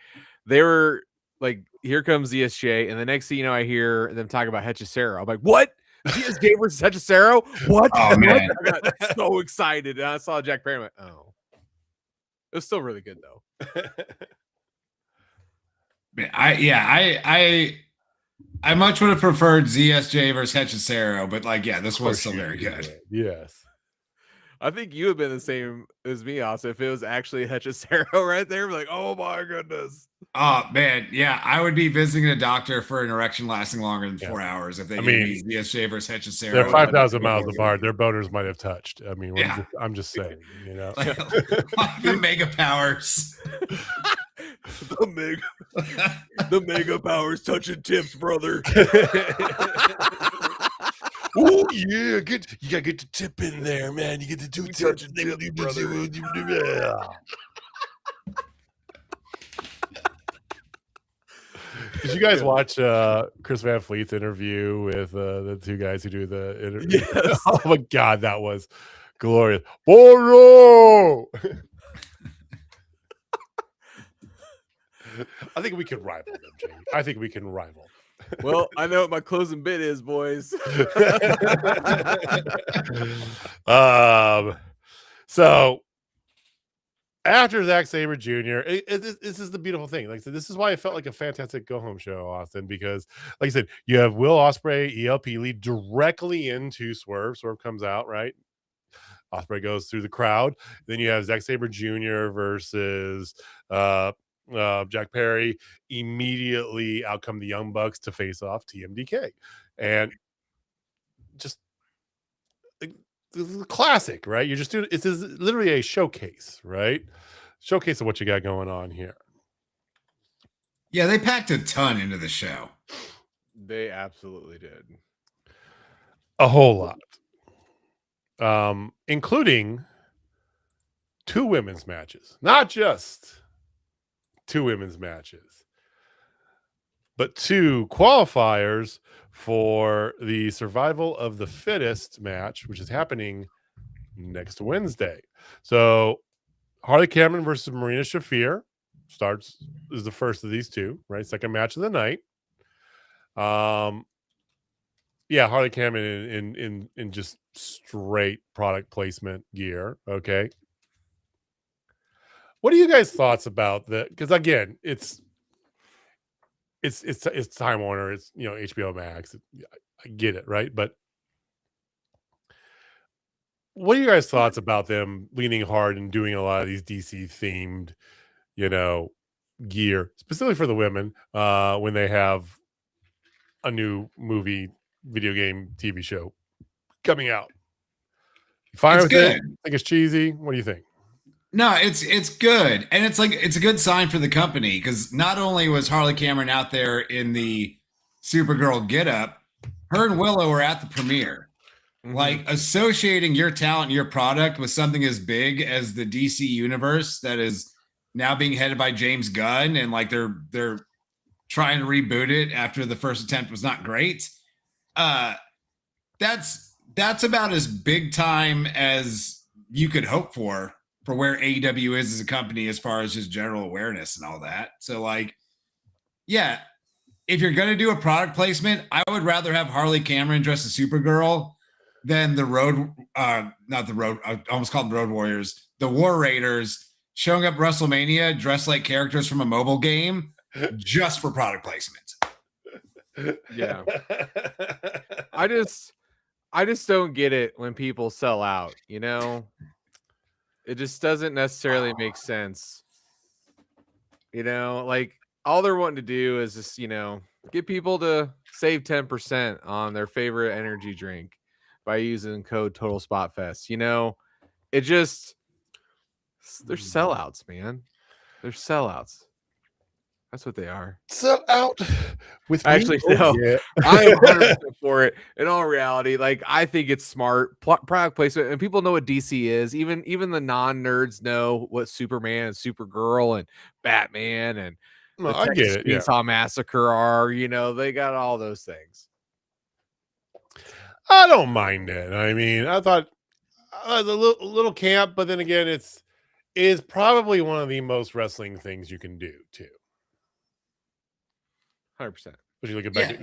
they were like, here comes ZSJ, and the next thing you know, I hear them talk about Hechicero. I'm like, what? ZSJ versus Hechicero? What? Oh man, I got so excited, and I saw Jack Perry. I'm like, oh, it was still really good though. I much would have preferred ZSJ versus Hechicero, but like, yeah, this was still very good. Yes. I think you have been the same as me, also. If it was actually Hechicero right there, like, oh my goodness. Oh man, yeah, I would be visiting a doctor for an erection lasting longer than 4 hours if they gave me ZSJ versus Hechicero. They're 5,000 miles apart. Their boners might have touched. I mean, I'm just saying, you know, like the mega powers. the mega powers touching tips, brother. Oh yeah, you gotta get the tip in there, man. You get the two tips, brother. Did you guys watch Chris Van Fleet's interview with the two guys who do the interview? Yes. Oh my god, that was glorious. Boro! I think we can rival them, Jamie. I think we can rival. Well, I know what my closing bit is, boys. So after Sabre Jr., this is the beautiful thing. Like I said, this is why it felt like a fantastic go-home show, Austin, because like I said, you have Will Ospreay, ELP lead directly into Swerve. Swerve comes out, right? Ospreay goes through the crowd. Then you have Sabre Jr. versus Jack Perry. Immediately out come the Young Bucks to face off TMDK. And just the classic, right? You're just doing it's literally a showcase, right? Showcase of what you got going on here. Yeah, they packed a ton into the show. They absolutely did. A whole lot. Including 2 women's matches. Not just 2 women's matches, but 2 qualifiers for the Survival of the Fittest match, which is happening next Wednesday. So Harley Cameron versus Marina Shafir is the first of these 2, right? Second match of the night. Yeah, Harley Cameron in just straight product placement gear. Okay. What are you guys' thoughts about that? Because again, it's Time Warner, it's HBO Max. I get it, right? But what are you guys' thoughts about them leaning hard and doing a lot of these DC themed, gear, specifically for the women, when they have a new movie, video game, TV show coming out? You fine with it? Think it's cheesy? What do you think? No, it's good. And it's a good sign for the company, because not only was Harley Cameron out there in the Supergirl getup, her and Willow were at the premiere. Mm-hmm. Like, associating your talent and your product with something as big as the DC universe that is now being headed by James Gunn, and like they're trying to reboot it after the first attempt was not great. That's about as big time as you could hope for where AEW is as a company, as far as just general awareness and all that. So like, yeah, if you're going to do a product placement, I would rather have Harley Cameron dressed as Supergirl than the I almost called them Road Warriors, the War Raiders showing up WrestleMania dressed like characters from a mobile game just for product placement. Yeah. I just don't get it when people sell out, It just doesn't necessarily make sense. Like, all they're wanting to do is just, get people to save 10% on their favorite energy drink by using code Total Spotfest. It just, they're sellouts, man. They're sellouts. That's what they are. Sell out with actually me? No. Yeah. I am 100% for it. In all reality, like, I think it's smart product placement, and people know what DC is. Even the non-nerds know what Superman and Supergirl and Batman and the Texas Chainsaw Massacre are. They got all those things. I don't mind it. I mean, I thought a little camp, but then again, it is probably one of the most wrestling things you can do too. 100%. But you look at back at,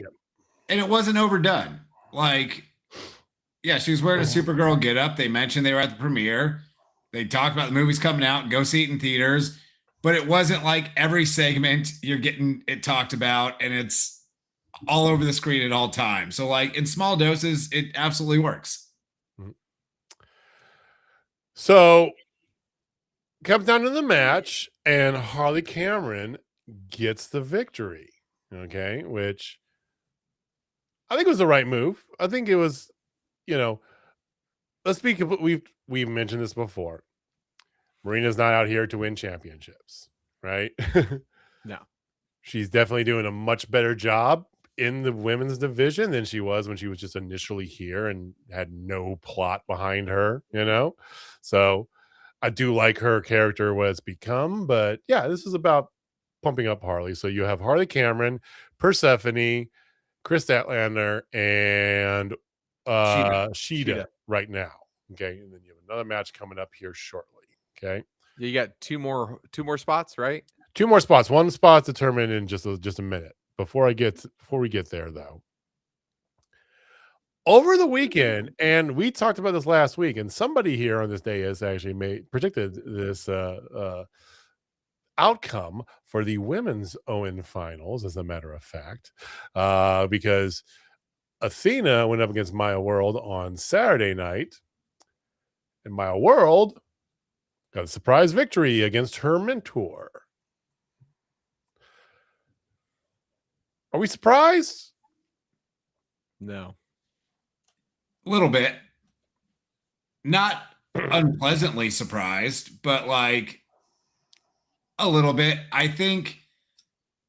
and it wasn't overdone. Like, yeah, she was wearing a Supergirl getup. They mentioned they were at the premiere. They talked about the movies coming out. Go see it in theaters. But it wasn't like every segment you're getting it talked about, and it's all over the screen at all times. So, like, in small doses, it absolutely works. So comes down to the match, and Harley Cameron gets the victory. Okay, which I think was the right move. I think it was, let's be. We've mentioned this before. Marina's not out here to win championships, right? No. She's definitely doing a much better job in the women's division than she was when she was just initially here and had no plot behind her, So I do like her character, what it's become, but yeah, this is about pumping up Harley. So you have Harley Cameron, Persephone, Chris Statlander, and Sheeta right now. Okay. And then you have another match coming up here shortly. Okay. You got two more spots, right? 2 more spots. 1 spot's determined in just a minute. Before we get there, though, over the weekend, and we talked about this last week, and somebody here on this day has actually predicted this outcome for the women's Owen finals, as a matter of fact, because Athena went up against Maya World on Saturday night, and Maya World got a surprise victory against her mentor. Are we surprised? No. A little bit. Not unpleasantly surprised, but like a little bit. I think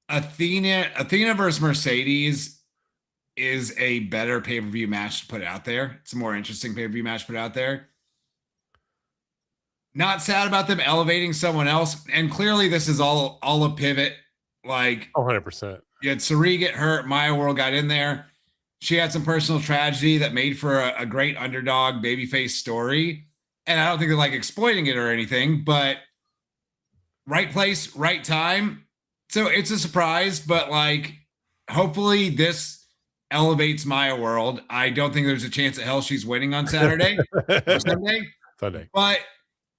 Athena versus Mercedes is a better pay-per-view match to put out there. It's a more interesting pay-per-view match to put out there. Not sad about them elevating someone else. And clearly this is all a pivot. Like 100%. You had Sabre get hurt. Maya World got in there. She had some personal tragedy that made for a great underdog babyface story. And I don't think they're like exploiting it or anything, but right place, right time. So it's a surprise, but like hopefully this elevates Maya World. I don't think there's a chance in hell she's winning on Saturday or Sunday. But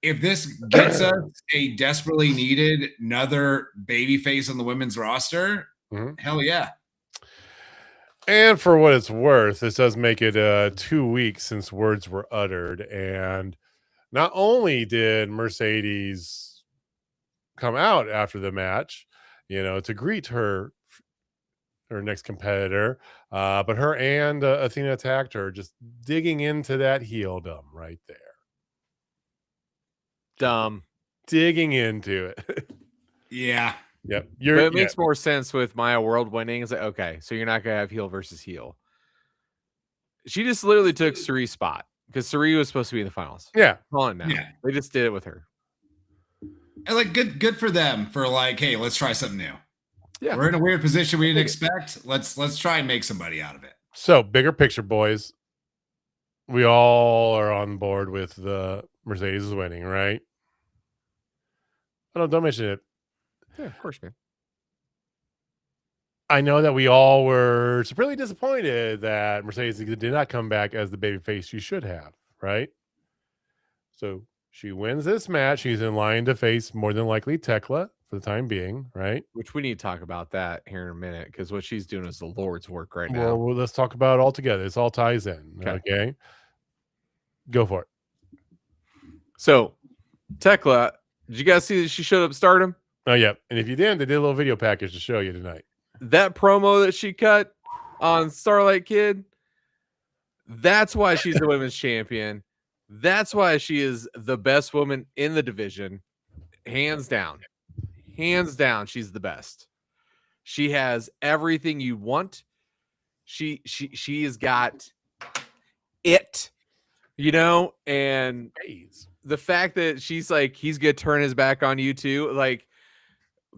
if this gets us a desperately needed another babyface on the women's roster, hell yeah. And for what it's worth, this does make it 2 weeks since words were uttered. And not only did Mercedes come out after the match, to greet her next competitor, but her and Athena attacked her, just digging into that heeldom right there. Dumb. Digging into it. Yeah. Yep. But it makes more sense with Maya World winning. It's like, okay, so you're not going to have heel versus heel. She just literally took Saray's spot because Saray was supposed to be in the finals. Yeah. Hold on now. Yeah. They just did it with her. And like good for them for like, hey, let's try something new. Yeah. We're in a weird position we didn't expect. Let's try and make somebody out of it. So bigger picture, boys. We all are on board with the Mercedes winning, right? Don't mention it. Yeah, of course, man. I know that we all were really disappointed that Mercedes did not come back as the babyface she should have, right? So she wins this match. She's in line to face more than likely Tekla for the time being, right? Which we need to talk about that here in a minute because what she's doing is the Lord's work right now. Well, let's talk about it all together. This all ties in. Okay. Go for it. So Tekla, did you guys see that she showed up at Stardom? Oh, yeah. And if you didn't, they did a little video package to show you tonight. That promo that she cut on Starlight Kid, that's why she's the women's champion. That's why she is the best woman in the division. Hands down. Hands down, she's the best. She has everything you want. She has got it, and the fact that she's like, he's gonna turn his back on you too, like,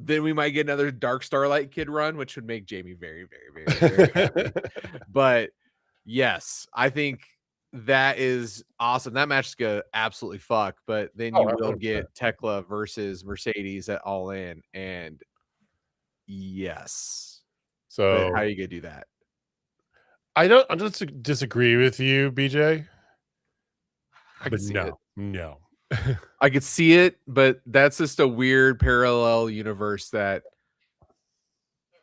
then we might get another Dark Starlight Kid run, which would make Jamie very, very, very, very happy. But yes, I think that is awesome. That match is gonna absolutely fuck, but then you will get Tekla versus Mercedes at All In, and yes. So but how are you gonna do that? I don't disagree with you, BJ. But no. I could see it, but that's just a weird parallel universe that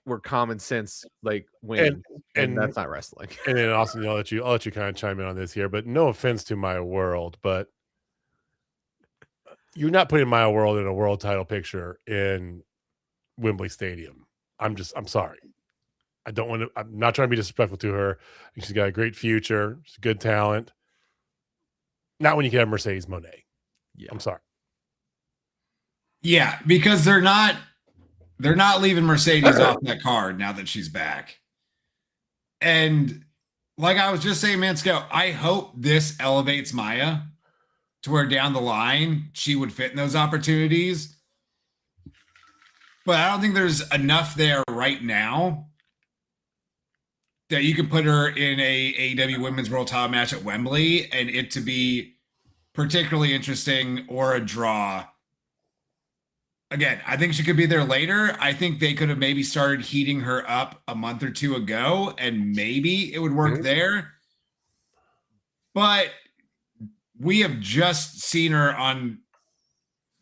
where common sense like wins, and that's not wrestling. And then also, I'll let you kind of chime in on this here, but no offense to Maya World, but you're not putting Maya World in a world title picture in Wembley Stadium. I'm sorry. I don't want to. I'm not trying to be disrespectful to her. She's got a great future. She's good talent. Not when you can have Mercedes Moné. Yeah, I'm sorry. Yeah, because they're not leaving Mercedes off that card now that she's back. And like I was just saying, Mansco, I hope this elevates Maya to where down the line she would fit in those opportunities. But I don't think there's enough there right now that you can put her in a AEW Women's World Title match at Wembley and it to be particularly interesting or a draw. Again, I think she could be there later. I think they could have maybe started heating her up a month or two ago, and maybe it would work there. But we have just seen her on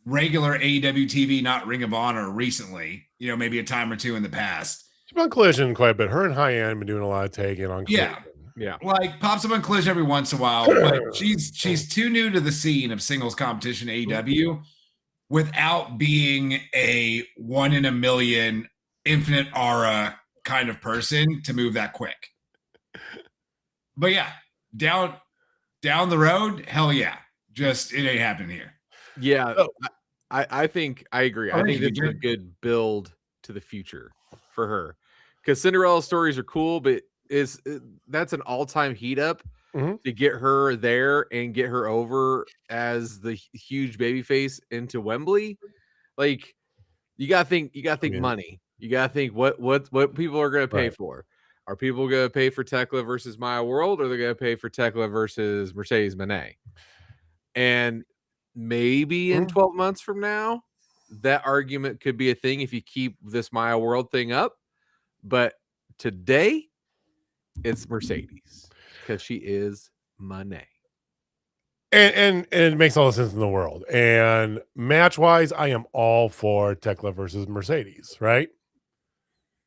regular AEW TV, not Ring of Honor, recently. Maybe a time or two in the past. She's been on Collision quite a bit. Her and High-End have been doing a lot of taking on Collision. Yeah. Like pops up on Collision every once in a while, but she's too new to the scene of singles competition AEW without being a 1 in a million infinite aura kind of person to move that quick. But yeah, down the road, hell yeah. Just it ain't happening here. Yeah. I think I agree. I think it's a good build to the future for her. Because Cinderella stories are cool, but that's an all-time heat up to get her there and get her over as the huge babyface into Wembley. Like you gotta think money. You gotta think what people are gonna pay for. Are people gonna pay for Tekla versus Maya World, or they're gonna pay for Tekla versus Mercedes Moné? And maybe in 12 months from now, that argument could be a thing if you keep this Maya World thing up. But today, it's Mercedes because she is Moné. And it makes all the sense in the world. And match-wise, I am all for Tekla versus Mercedes, right?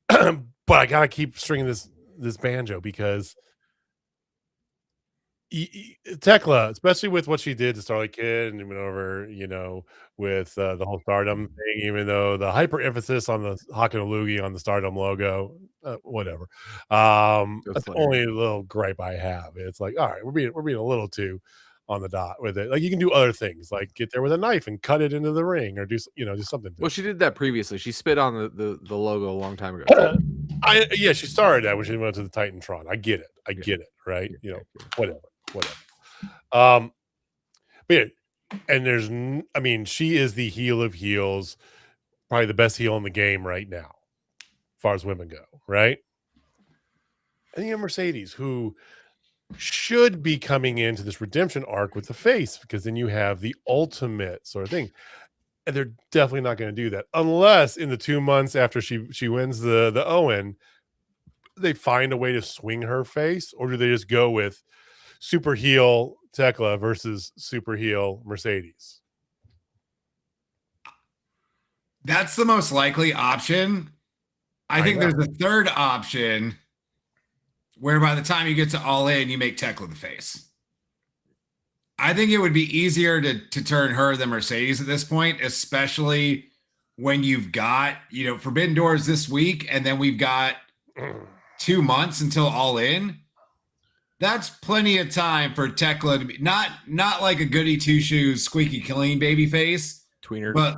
But I gotta keep stringing this banjo because Tekla, especially with what she did to Starlight Kid and went over, with the whole Stardom thing, even though the hyper emphasis on the Hakanolugi on the Stardom logo, whatever. That's only a little gripe I have. It's like, all right, we're being a little too on the dot with it. Like you can do other things, like get there with a knife and cut it into the ring, or do something. Well, she did that previously. She spit on the logo a long time ago. She started that when she went to the Titantron. I get it, right? Whatever. But yeah, and she is the heel of heels, probably the best heel in the game right now, as far as women go, right? And you have Mercedes, who should be coming into this redemption arc with the face, because then you have the ultimate sort of thing. And they're definitely not going to do that unless in the 2 months after she wins the Owen, they find a way to swing her face, or do they just go with super heel Tekla versus super heel Mercedes? That's the most likely option. I think there's a third option where by the time you get to All In, you make Tekla the face. I think it would be easier to turn her than Mercedes at this point, especially when you've got, Forbidden Doors this week, and then we've got 2 months until All In. That's plenty of time for Tekla to be not like a goody two shoes, squeaky clean baby face, tweener, but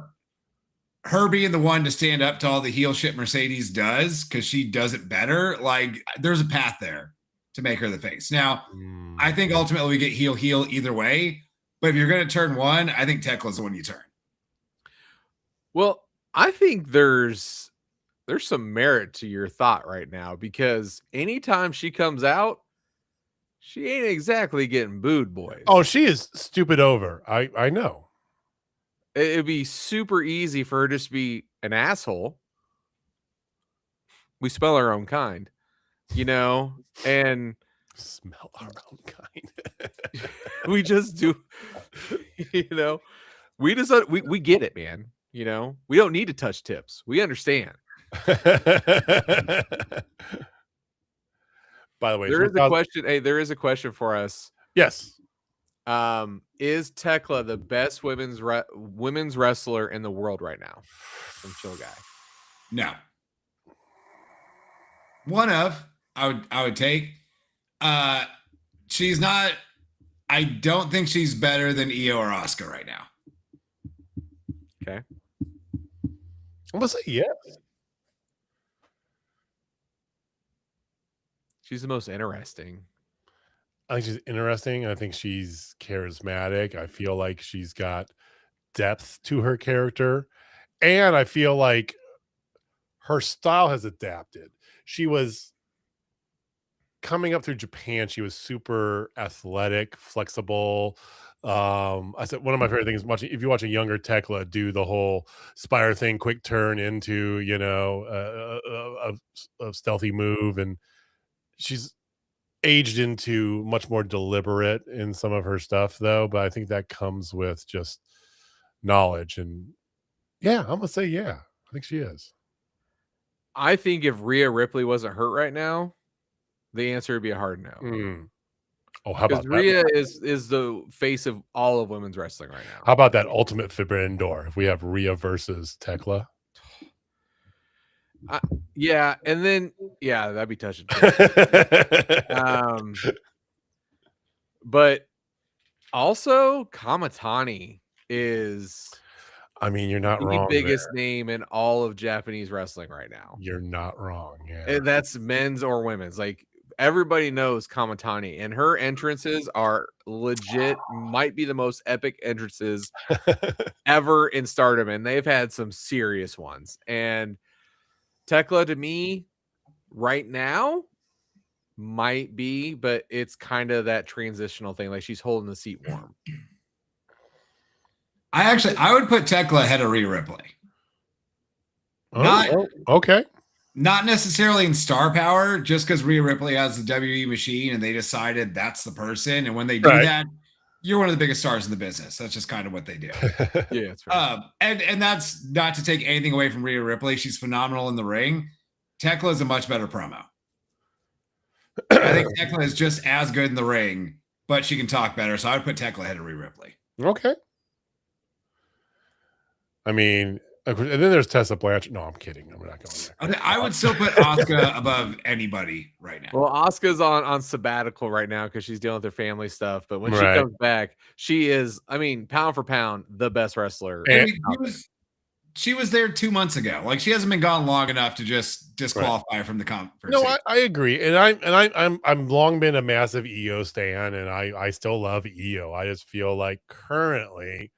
her being the one to stand up to all the heel shit Mercedes does because she does it better. Like there's a path there to make her the face. Now, I think ultimately we get heel either way, but if you're going to turn one, I think Tekla's the one you turn. Well, I think there's some merit to your thought right now, because anytime she comes out, she ain't exactly getting booed, boys. Oh, she is stupid over. I know. It'd be super easy for her to just be an asshole. We spell our own kind, and smell our own kind. We just do, we just, we get it, man. We don't need to touch tips. We understand. By the way, there is a question. Hey, there is a question for us. Yes. Is Tekla the best women's wrestler in the world right now? From Chill Guy. No. I would take. She's not. I don't think she's better than Io or Asuka right now. Okay. I'm gonna say yes. She's the most interesting. I think she's interesting. I think she's charismatic. I feel like she's got depth to her character. And I feel like her style has adapted. She was coming up through Japan. She was super athletic, flexible. I said one of my favorite things watching, if you watch a younger Tekla do the whole Spire thing, quick turn into, a stealthy move. And she's aged into much more deliberate in some of her stuff though, but I think that comes with just knowledge. And yeah, I'm gonna say I think she is. I think if Rhea Ripley wasn't hurt right now, the answer would be a hard no. Oh, how about Rhea is the face of all of women's wrestling right now. How about that ultimate Forbidden Door? If we have Rhea versus Tekla. Yeah, and then that'd be touching. But also Kamatani is, I mean, you're not wrong. The biggest name in all of Japanese wrestling right now. You're not wrong. Yeah, and that's men's or women's. Like everybody knows Kamatani, and her entrances are legit. Might be the most epic entrances ever in Stardom, and they've had some serious ones. And Tekla, to me, right now, might be, but it's kind of that transitional thing. Like she's holding the seat warm. I would put Tekla ahead of Rhea Ripley. Okay. Not necessarily in star power, just because Rhea Ripley has the WWE machine and they decided that's the person. And when they do that, you're one of the biggest stars in the business. That's just kind of what they do. Yeah, that's right. And that's not to take anything away from Rhea Ripley. She's phenomenal in the ring. Tekla is a much better promo. I think Tekla is just as good in the ring, but she can talk better. So I would put Tekla ahead of Rhea Ripley. Okay. I mean, and then there's Tessa Blanchard. No, I'm kidding. I'm not going there. I would still put Asuka above anybody right now. Well, Asuka's on sabbatical right now because she's dealing with her family stuff. But when she comes back, she is, I mean, pound for pound, the best wrestler. She was there 2 months ago. Like she hasn't been gone long enough to just disqualify her from the conversation. No, I agree, and I'm long been a massive EO stan, and I still love EO. I just feel like currently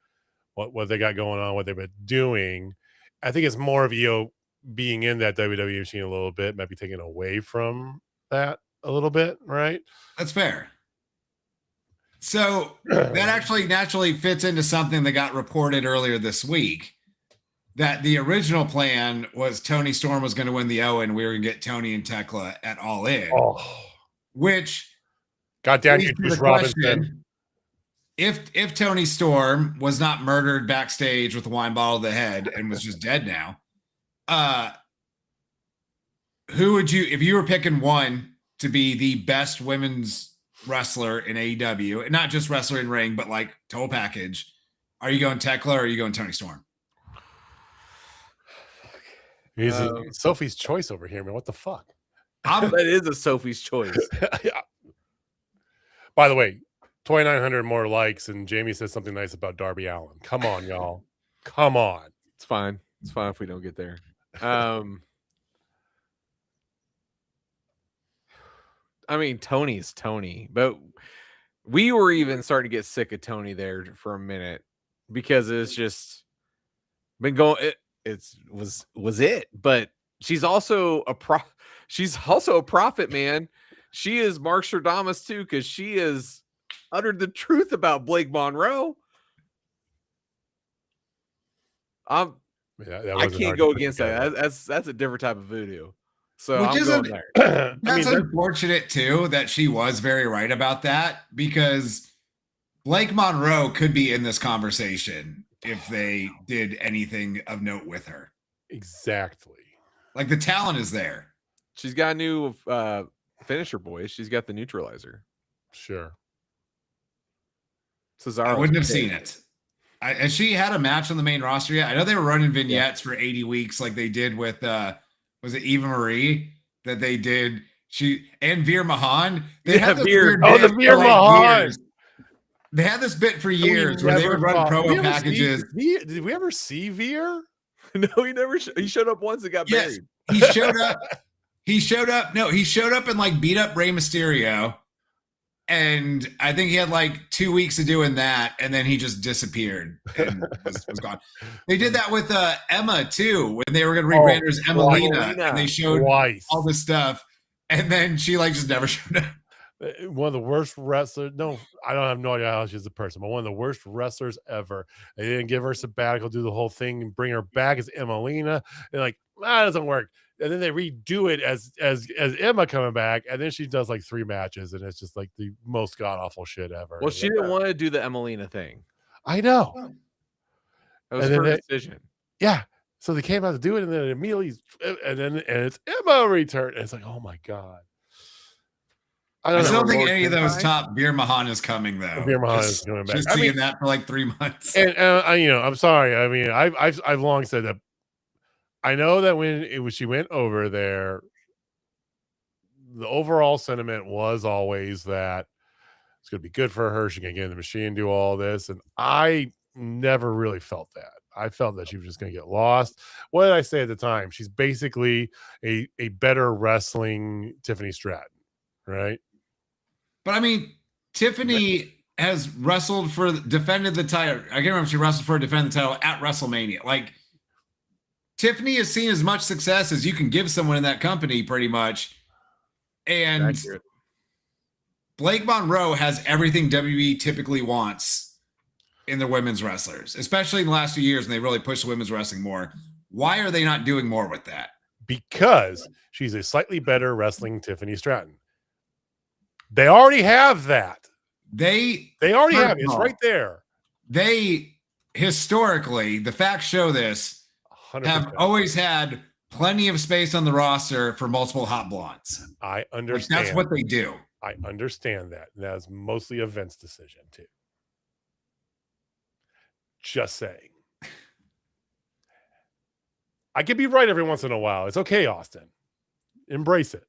what they got going on, what they've been doing, I think it's more of EO being in that WWE machine a little bit, might be taken away from that a little bit, right? That's fair. So that actually naturally fits into something that got reported earlier this week. That the original plan was Toni Storm was going to win the Owen. We were going to get Tony and Tekla at All In. Which, goddamn you, Juice Robinson. If Toni Storm was not murdered backstage with a wine bottle to the head and was just dead now, who would you, if you were picking one to be the best women's wrestler in AEW, and not just wrestler in ring, but like total package, are you going Tekla or are you going Toni Storm? He's Sophie's choice over here, man. What the fuck? That is a Sophie's choice. Yeah. By the way, 2,900 more likes, and Jamie says something nice about Darby Allin. Come on, y'all. Come on. It's fine. It's fine if we don't get there. I mean, Tony's Tony, but we were even starting to get sick of Tony there for a minute because it's just been going. Was it, but she's also a prophet, man. She is Mark Stradamus too, because she has uttered the truth about Blake Monroe. I can't go against that. That's a different type of voodoo. So I'm going there. That's unfortunate too that she was very right about that, because Blake Monroe could be in this conversation if they did anything of note with her. Exactly. Like the talent is there. She's got a new finisher, boys. She's got the neutralizer. Sure. Cesaro. I wouldn't have seen it. And she had a match on the main roster yet? I know they were running vignettes for 80 weeks like they did with was it Eva Marie that they did? She and Veer Mahan. They had this weird the Veer Mahan. Years. They had this bit for years where they would run promo packages. Did we ever see Veer? No, he never. He showed up once and got buried. He showed up. He showed up. No, he showed up and like beat up Rey Mysterio. And I think he had like 2 weeks of doing that, and then he just disappeared and was gone. They did that with Emma too, when they were going to rebrand her as Emelina, and they showed all this stuff, and then she like just never showed up. One of the worst wrestlers. No, I don't have no idea how she's a person, but one of the worst wrestlers ever. They didn't give her a sabbatical, do the whole thing, and bring her back as Emelina. They're like, that doesn't work. And then they redo it as Emma coming back, and then she does like 3 matches, and it's just like the most god awful shit ever. Well, she didn't want to do the Emelina thing. I know. That was her decision. Yeah. So they came out to do it, and then immediately, and it's Emma return. And it's like, oh my god. I still don't think any of those top Veer Mahan is coming though. Veer Mahan is coming back. Just seeing that for like 3 months. And I'm sorry. I mean, I've long said that. I know that when she went over there, the overall sentiment was always that it's going to be good for her. She can get in the machine, do all this. And I never really felt that. I felt that she was just going to get lost. What did I say at the time? She's basically a better wrestling Tiffany Stratton, right? But I mean, Tiffany has defended the title. I can't remember if she wrestled for defended the title at WrestleMania. Like, Tiffany has seen as much success as you can give someone in that company, pretty much. And Blake Monroe has everything WWE typically wants in their women's wrestlers, especially in the last few years when they really pushed women's wrestling more. Why are they not doing more with that? Because she's a slightly better wrestling Tiffany Stratton. They already have that. They already have it. It's right there. They, historically, the facts show this, 100%. Have always had plenty of space on the roster for multiple hot blondes. I understand. Like, that's what they do. I understand that. And that's mostly a Vince decision too. Just saying. I could be right every once in a while. It's okay, Austin. Embrace it.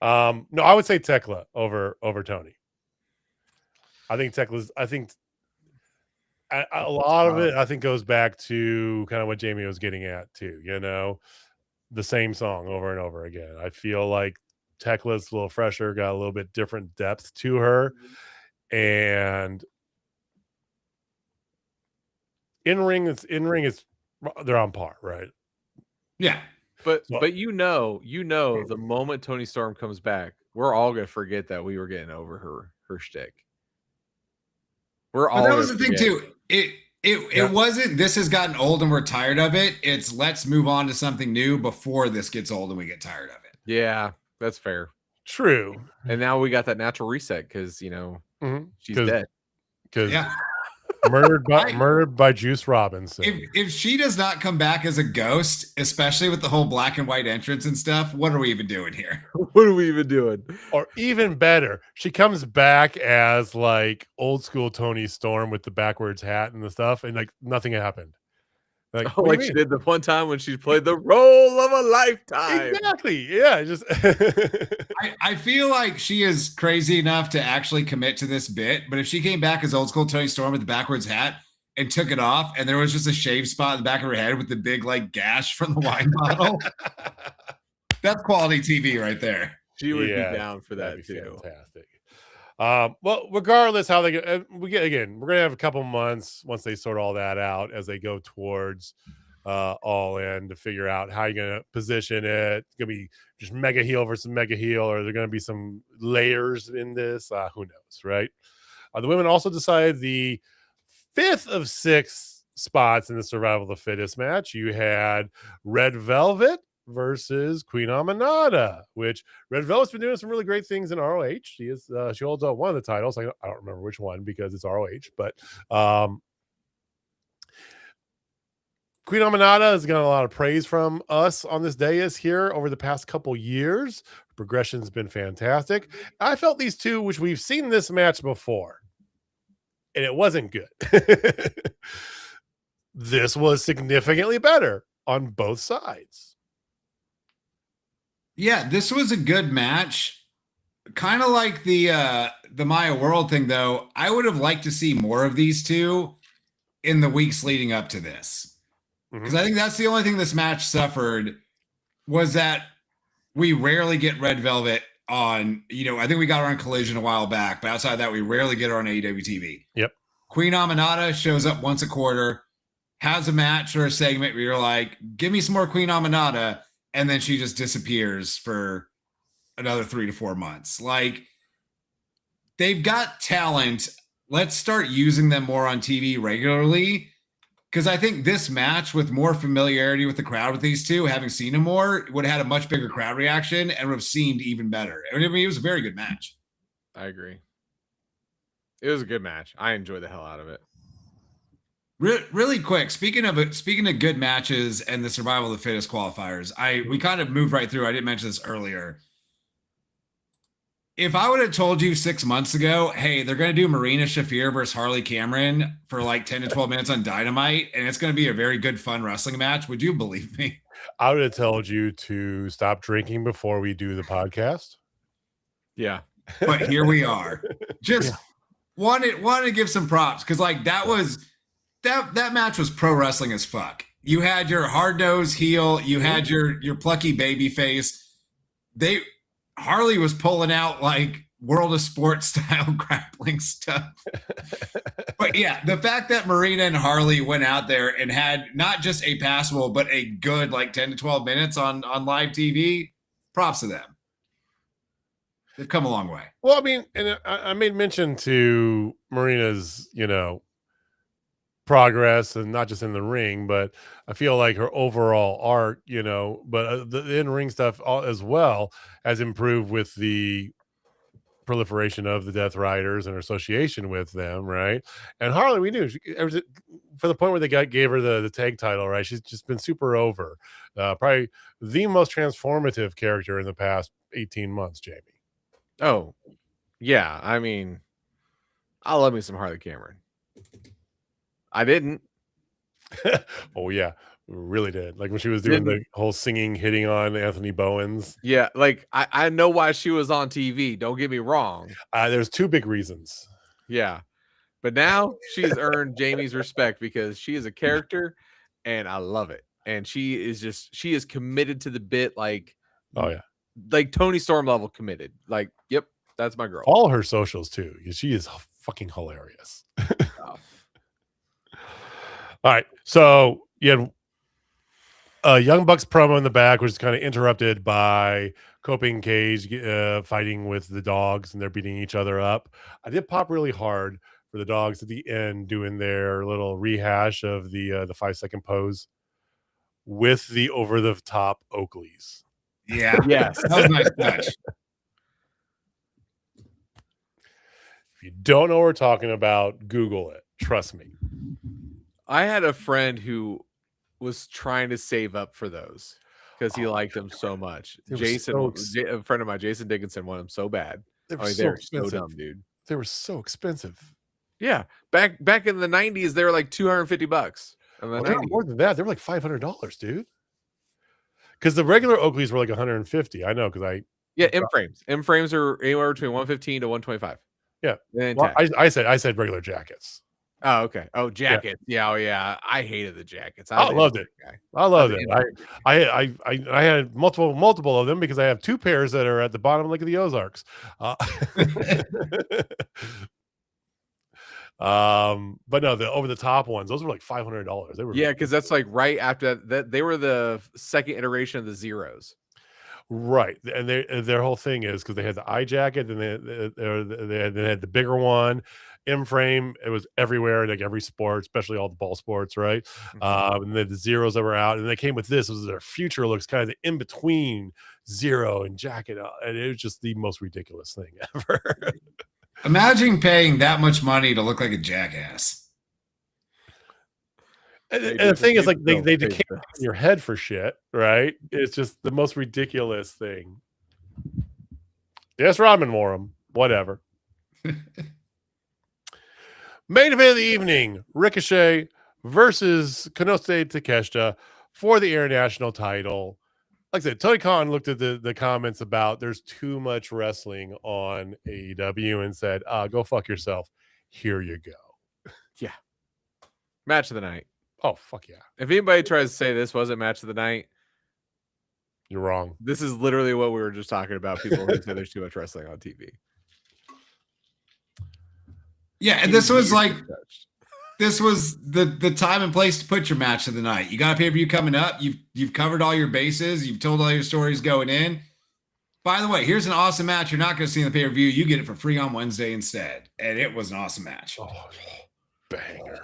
No, I would say Tekla over Tony. I think a lot of it, I think, goes back to kind of what Jamie was getting at too. You know, the same song over and over again. I feel like Tekla's a little fresher, got a little bit different depth to her, and in ring is they're on par, right? Yeah, but the moment Toni Storm comes back, we're all gonna forget that we were getting over her shtick. But that was the thing too. It wasn't this has gotten old and we're tired of it. It's let's move on to something new before this gets old and we get tired of it. Yeah, that's fair. True. And now we got that natural reset because she's dead. Because murdered by Juice Robinson. If she does not come back as a ghost, especially with the whole black and white entrance and stuff, what are we even doing here? What are we even doing? Or even better, she comes back as like old school Toni Storm with the backwards hat and the stuff, and like nothing happened. Like she did the one time when she played the role of a lifetime. Exactly. Yeah. Just I feel like she is crazy enough to actually commit to this bit, but if she came back as old school Toni Storm with the backwards hat and took it off, and there was just a shave spot in the back of her head with the big like gash from the wine bottle, that's quality TV right there. She would be down for that too. Fantastic. Well, regardless how they go, we're gonna have a couple months once they sort all that out as they go towards All In to figure out how you're gonna position it. It's gonna be just mega heel versus mega heel, or there gonna be some layers in this. Who knows, right? The women also decided the 5th of 6 spots in the Survival of the Fittest match. You had Red Velvet versus Queen Aminata, which Red Velvet's been doing some really great things in ROH. She holds up one of the titles. I don't remember which one because it's ROH, but Queen Aminata has gotten a lot of praise from us on this dais here over the past couple years, Progression's been fantastic. I felt these two, which we've seen this match before, and it wasn't good. This was significantly better on both sides. Yeah, this was a good match. Kind of like the Maya World thing, though. I would have liked to see more of these two in the weeks leading up to this. Because I think that's the only thing this match suffered, was that we rarely get Red Velvet on, I think we got her on Collision a while back, but outside of that, we rarely get her on AEW TV. Yep. Queen Aminata shows up once a quarter, has a match or a segment where you're like, give me some more Queen Aminata, and then she just disappears for another 3 to 4 months. Like, they've got talent. Let's start using them more on TV regularly. Because I think this match, with more familiarity with the crowd with these two, having seen them more, would have had a much bigger crowd reaction and would have seemed even better. I mean, it was a very good match. I agree. It was a good match. I enjoyed the hell out of it. Really quick, speaking of good matches and the survival of the fittest qualifiers, we kind of moved right through. I didn't mention this earlier. If I would have told you 6 months ago, hey, they're going to do Marina Shafir versus Harley Cameron for like 10 to 12 minutes on Dynamite, and it's going to be a very good, fun wrestling match, would you believe me? I would have told you to stop drinking before we do the podcast. Yeah. But here we are. Just wanted to give some props, because like that match was pro wrestling as fuck. You had your hard-nosed heel, you had your plucky baby face. Harley was pulling out like World of Sport style grappling stuff. But yeah, the fact that Marina and Harley went out there and had not just a passable, but a good like 10 to 12 minutes on live TV, props to them. They've come a long way. Well, I mean, and I made mention to Marina's, progress, and not just in the ring, but I feel like her overall art, but the in-ring stuff as well has improved with the proliferation of the Death Riders and her association with them, right? And Harley, we knew for the point where they gave her the tag title, right? She's just been super over. Probably the most transformative character in the past 18 months, Jamie. Oh, yeah. I mean, I love me some Harley Cameron. I didn't. Oh yeah, really did. Like when she was doing the whole singing, hitting on Anthony Bowens. Yeah, like I know why she was on TV. Don't get me wrong. There's two big reasons. Yeah, but now she's earned Jamie's respect because she is a character, and I love it. And she is committed to the bit, like, oh yeah, like Tony Storm level committed. Like, yep, that's my girl. All her socials too, because she is fucking hilarious. All right, so you had a Young Bucks promo in the back, which is kind of interrupted by Coping Cage fighting with the dogs, and they're beating each other up. I did pop really hard for the dogs at the end, doing their little rehash of the 5-second pose with the over-the-top Oakleys. Yeah, yes, that was a nice touch. If you don't know what we're talking about, Google it. Trust me. I had a friend who was trying to save up for those because he liked them so much. Jason, a friend of mine, Jason Dickinson, wanted them so bad. They were so dumb, dude. They were so expensive. Yeah, back in the 90s, they were like $250. Well, they were more than that. They were like $500, dude. Because the regular Oakleys were like $150. I know, because M frames are anywhere between $115 to $125. Yeah, well, I said regular jackets. Oh, okay. Oh, jackets. Yeah. Oh, yeah. I hated the jackets. I loved it. I loved it. I had multiple of them because I have 2 pairs that are at the bottom, like of the Ozarks. But no, the over the top ones, those were like $500. They were because that's like right after that. They were the second iteration of the Zeros. Right, and their whole thing is because they had the eye jacket, and they had the bigger one, M frame. It was everywhere, like every sport, especially all the ball sports, right? And then the Zeros that were out, and they came with this. Was their future looks, kind of the in between Zero and jacket, and it was just the most ridiculous thing ever. Imagine paying that much money to look like a jackass. And the thing is, like, they decay in your head for shit, right? It's just the most ridiculous thing. Yes, Rodman wore them. Whatever. Main event of the evening: Ricochet versus Konosuke Takeshita for the international title. Like I said, Tony Khan looked at the comments about there's too much wrestling on AEW and said, go fuck yourself. Here you go. Yeah. Match of the night. Oh, fuck yeah. If anybody tries to say this wasn't match of the night, you're wrong. This is literally what we were just talking about. People who say there's too much wrestling on TV. Yeah, and this was like this was the time and place to put your match of the night. You got a pay-per-view coming up. You've covered all your bases. You've told all your stories going in. By the way, here's an awesome match you're not going to see in the pay-per-view. You get it for free on Wednesday instead. And it was an awesome match. Oh, banger.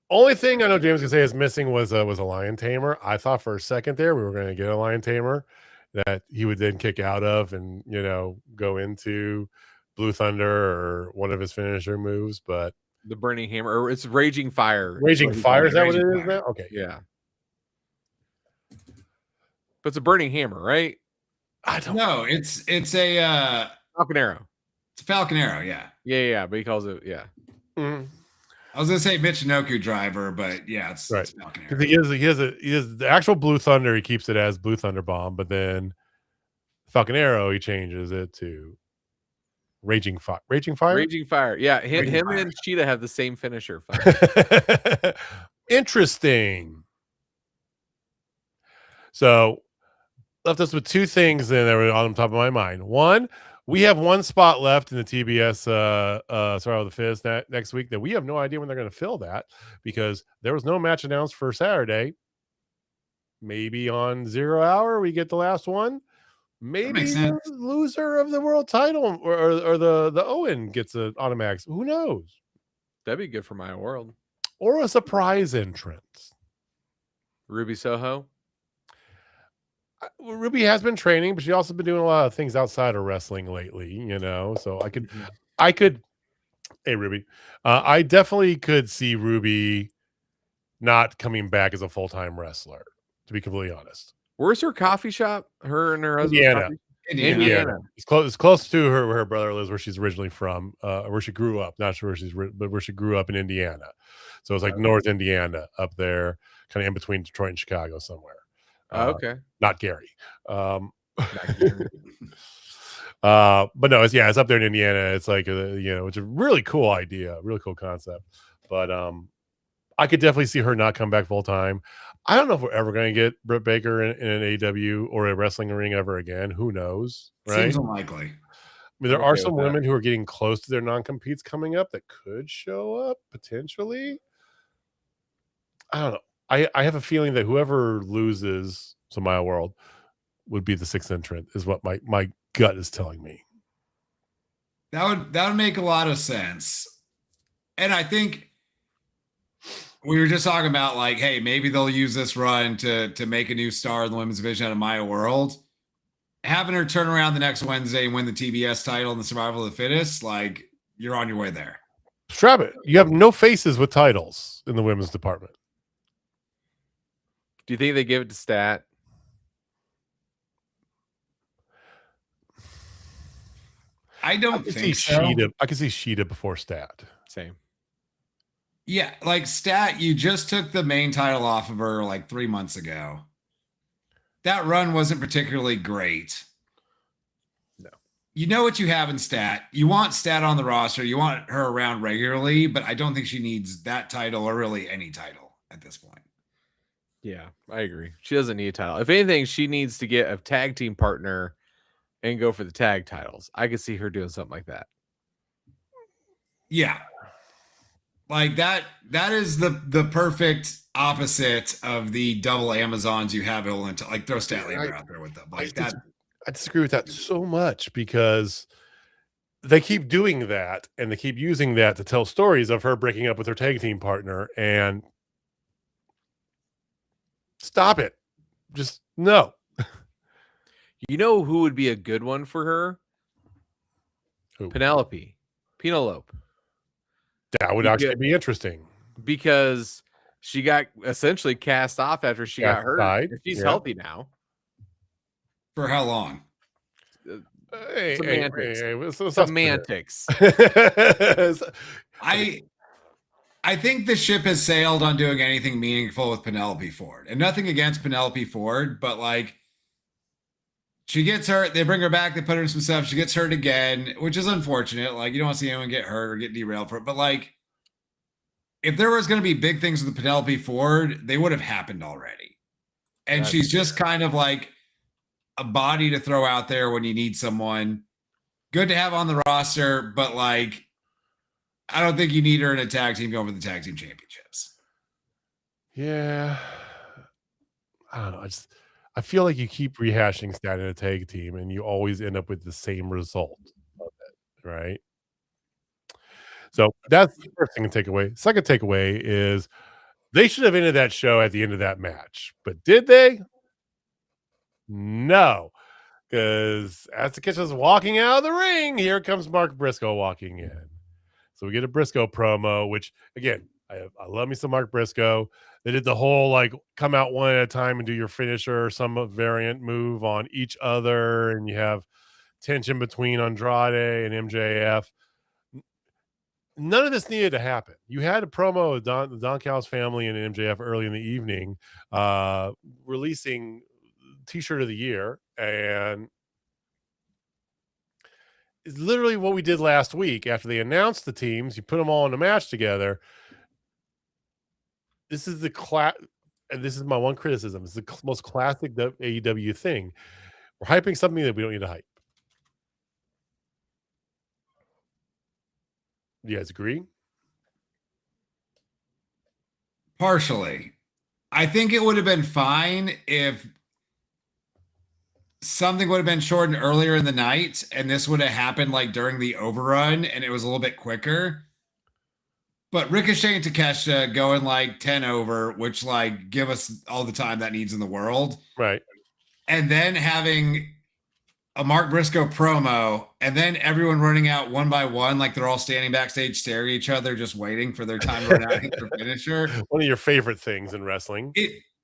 Only thing I know James can say is missing was a lion tamer. I thought for a second there we were going to get a lion tamer that he would then kick out of and, go into Blue Thunder or one of his finisher moves, but the Burning Hammer, or it's Raging Fire. Raging Fire, is that what it is now? Okay. Yeah. But it's a Burning Hammer, right? I don't know. It's a Falcon Arrow. It's a Falcon Arrow, yeah. Yeah, but he calls it, yeah. Mm-hmm. I was gonna say Michinoku driver, but yeah, it's right. It's Falcon Arrow. He has the actual Blue Thunder, he keeps it as Blue Thunder Bomb, but then Falcon Arrow, he changes it to Raging Fire. Raging Fire? Raging Fire. Yeah, him and Cheetah have the same finisher. Interesting. So left us with two things then that were on the top of my mind. One, we have one spot left in the TBS Sorrow of the Fist next week that we have no idea when they're going to fill that because there was no match announced for Saturday. Maybe on 0 hour we get the last one. Maybe the loser of the world title or the Owen gets an automatic. Who knows? That'd be good for my world. Or a surprise entrance. Ruby Soho. Ruby has been training, but she's also been doing a lot of things outside of wrestling lately, so I could, hey, Ruby, I definitely could see Ruby not coming back as a full-time wrestler, to be completely honest. Where's her coffee shop? Her and her husband? Indiana. It's close to where her brother lives, where she's originally from, where she grew up. Not sure but where she grew up in Indiana. So it's like North Indiana up there, kind of in between Detroit and Chicago somewhere. Okay. Not Gary. Not Gary. But no, it's up there in Indiana. It's like it's a really cool idea, really cool concept. But I could definitely see her not come back full time. I don't know if we're ever going to get Britt Baker in an AEW or a wrestling ring ever again. Who knows? Right? Seems unlikely. I mean, there are some women who are getting close to their non-competes coming up that could show up potentially. I don't know. I have a feeling that whoever loses Samaya World would be the sixth entrant, is what my gut is telling me. That would make a lot of sense. And I think we were just talking about like, hey, maybe they'll use this run to make a new star in the women's division out of Maya World. Having her turn around the next Wednesday and win the TBS title and the Survival of the Fittest, like, you're on your way there. Strap it. You have no faces with titles in the women's department. Do you think they give it to Stat? I don't think so. I can see Sheeta before Stat. Same. Yeah, like Stat, you just took the main title off of her like 3 months ago. That run wasn't particularly great. No. You know what you have in Stat. You want Stat on the roster. You want her around regularly, but I don't think she needs that title or really any title at this point. Yeah, I agree. She doesn't need a title. If anything, she needs to get a tag team partner and go for the tag titles. I could see her doing something like that. Yeah. Like that is the perfect opposite of the double Amazons you have into, like, throw Statlander out there with them. Like that. I disagree with that so much because they keep doing that and they keep using that to tell stories of her breaking up with her tag team partner, and stop it. Just no. You know who would be a good one for her? Who? Penelope. That would actually be interesting. Because she got essentially cast off after she got hurt. She's healthy now. For how long? Semantics. I think the ship has sailed on doing anything meaningful with Penelope Ford, and nothing against Penelope Ford, but like she gets hurt, they bring her back, they put her in some stuff, she gets hurt again, which is unfortunate. Like you don't want to see anyone get hurt or get derailed for it, but like if there was going to be big things with Penelope Ford, they would have happened already. And she's just kind of like a body to throw out there when you need someone. Good to have on the roster, but like I don't think you need her in a tag team going for the tag team championships. Yeah. I don't know. I feel like you keep rehashing stat in a tag team and you always end up with the same result of it, right? So that's the first thing to take away. Second takeaway is they should have ended that show at the end of that match. But did they? No. Because as Takeshi's walking out of the ring, here comes Mark Briscoe walking in. So we get a Briscoe promo, which, again, I love me some Mark Briscoe. They did the whole, like, come out one at a time and do your finisher or some variant move on each other, and you have tension between Andrade and MJF. None of this needed to happen. You had a promo of Don Callis family and MJF early in the evening, releasing T-shirt of the year, and it's literally what we did last week. After they announced the teams, you put them all in a match together. This is and this is my one criticism. It's the most classic AEW thing. We're hyping something that we don't need to hype. Do you guys agree? Partially. I think it would have been fine if something would have been shortened earlier in the night and this would have happened like during the overrun and it was a little bit quicker. But Ricochet and Takeshita going like 10 over, which like give us all the time that needs in the world. Right. And then having a Mark Briscoe promo and then everyone running out one by one, like they're all standing backstage staring at each other, just waiting for their time to run out and hit their finisher. One of your favorite things in wrestling.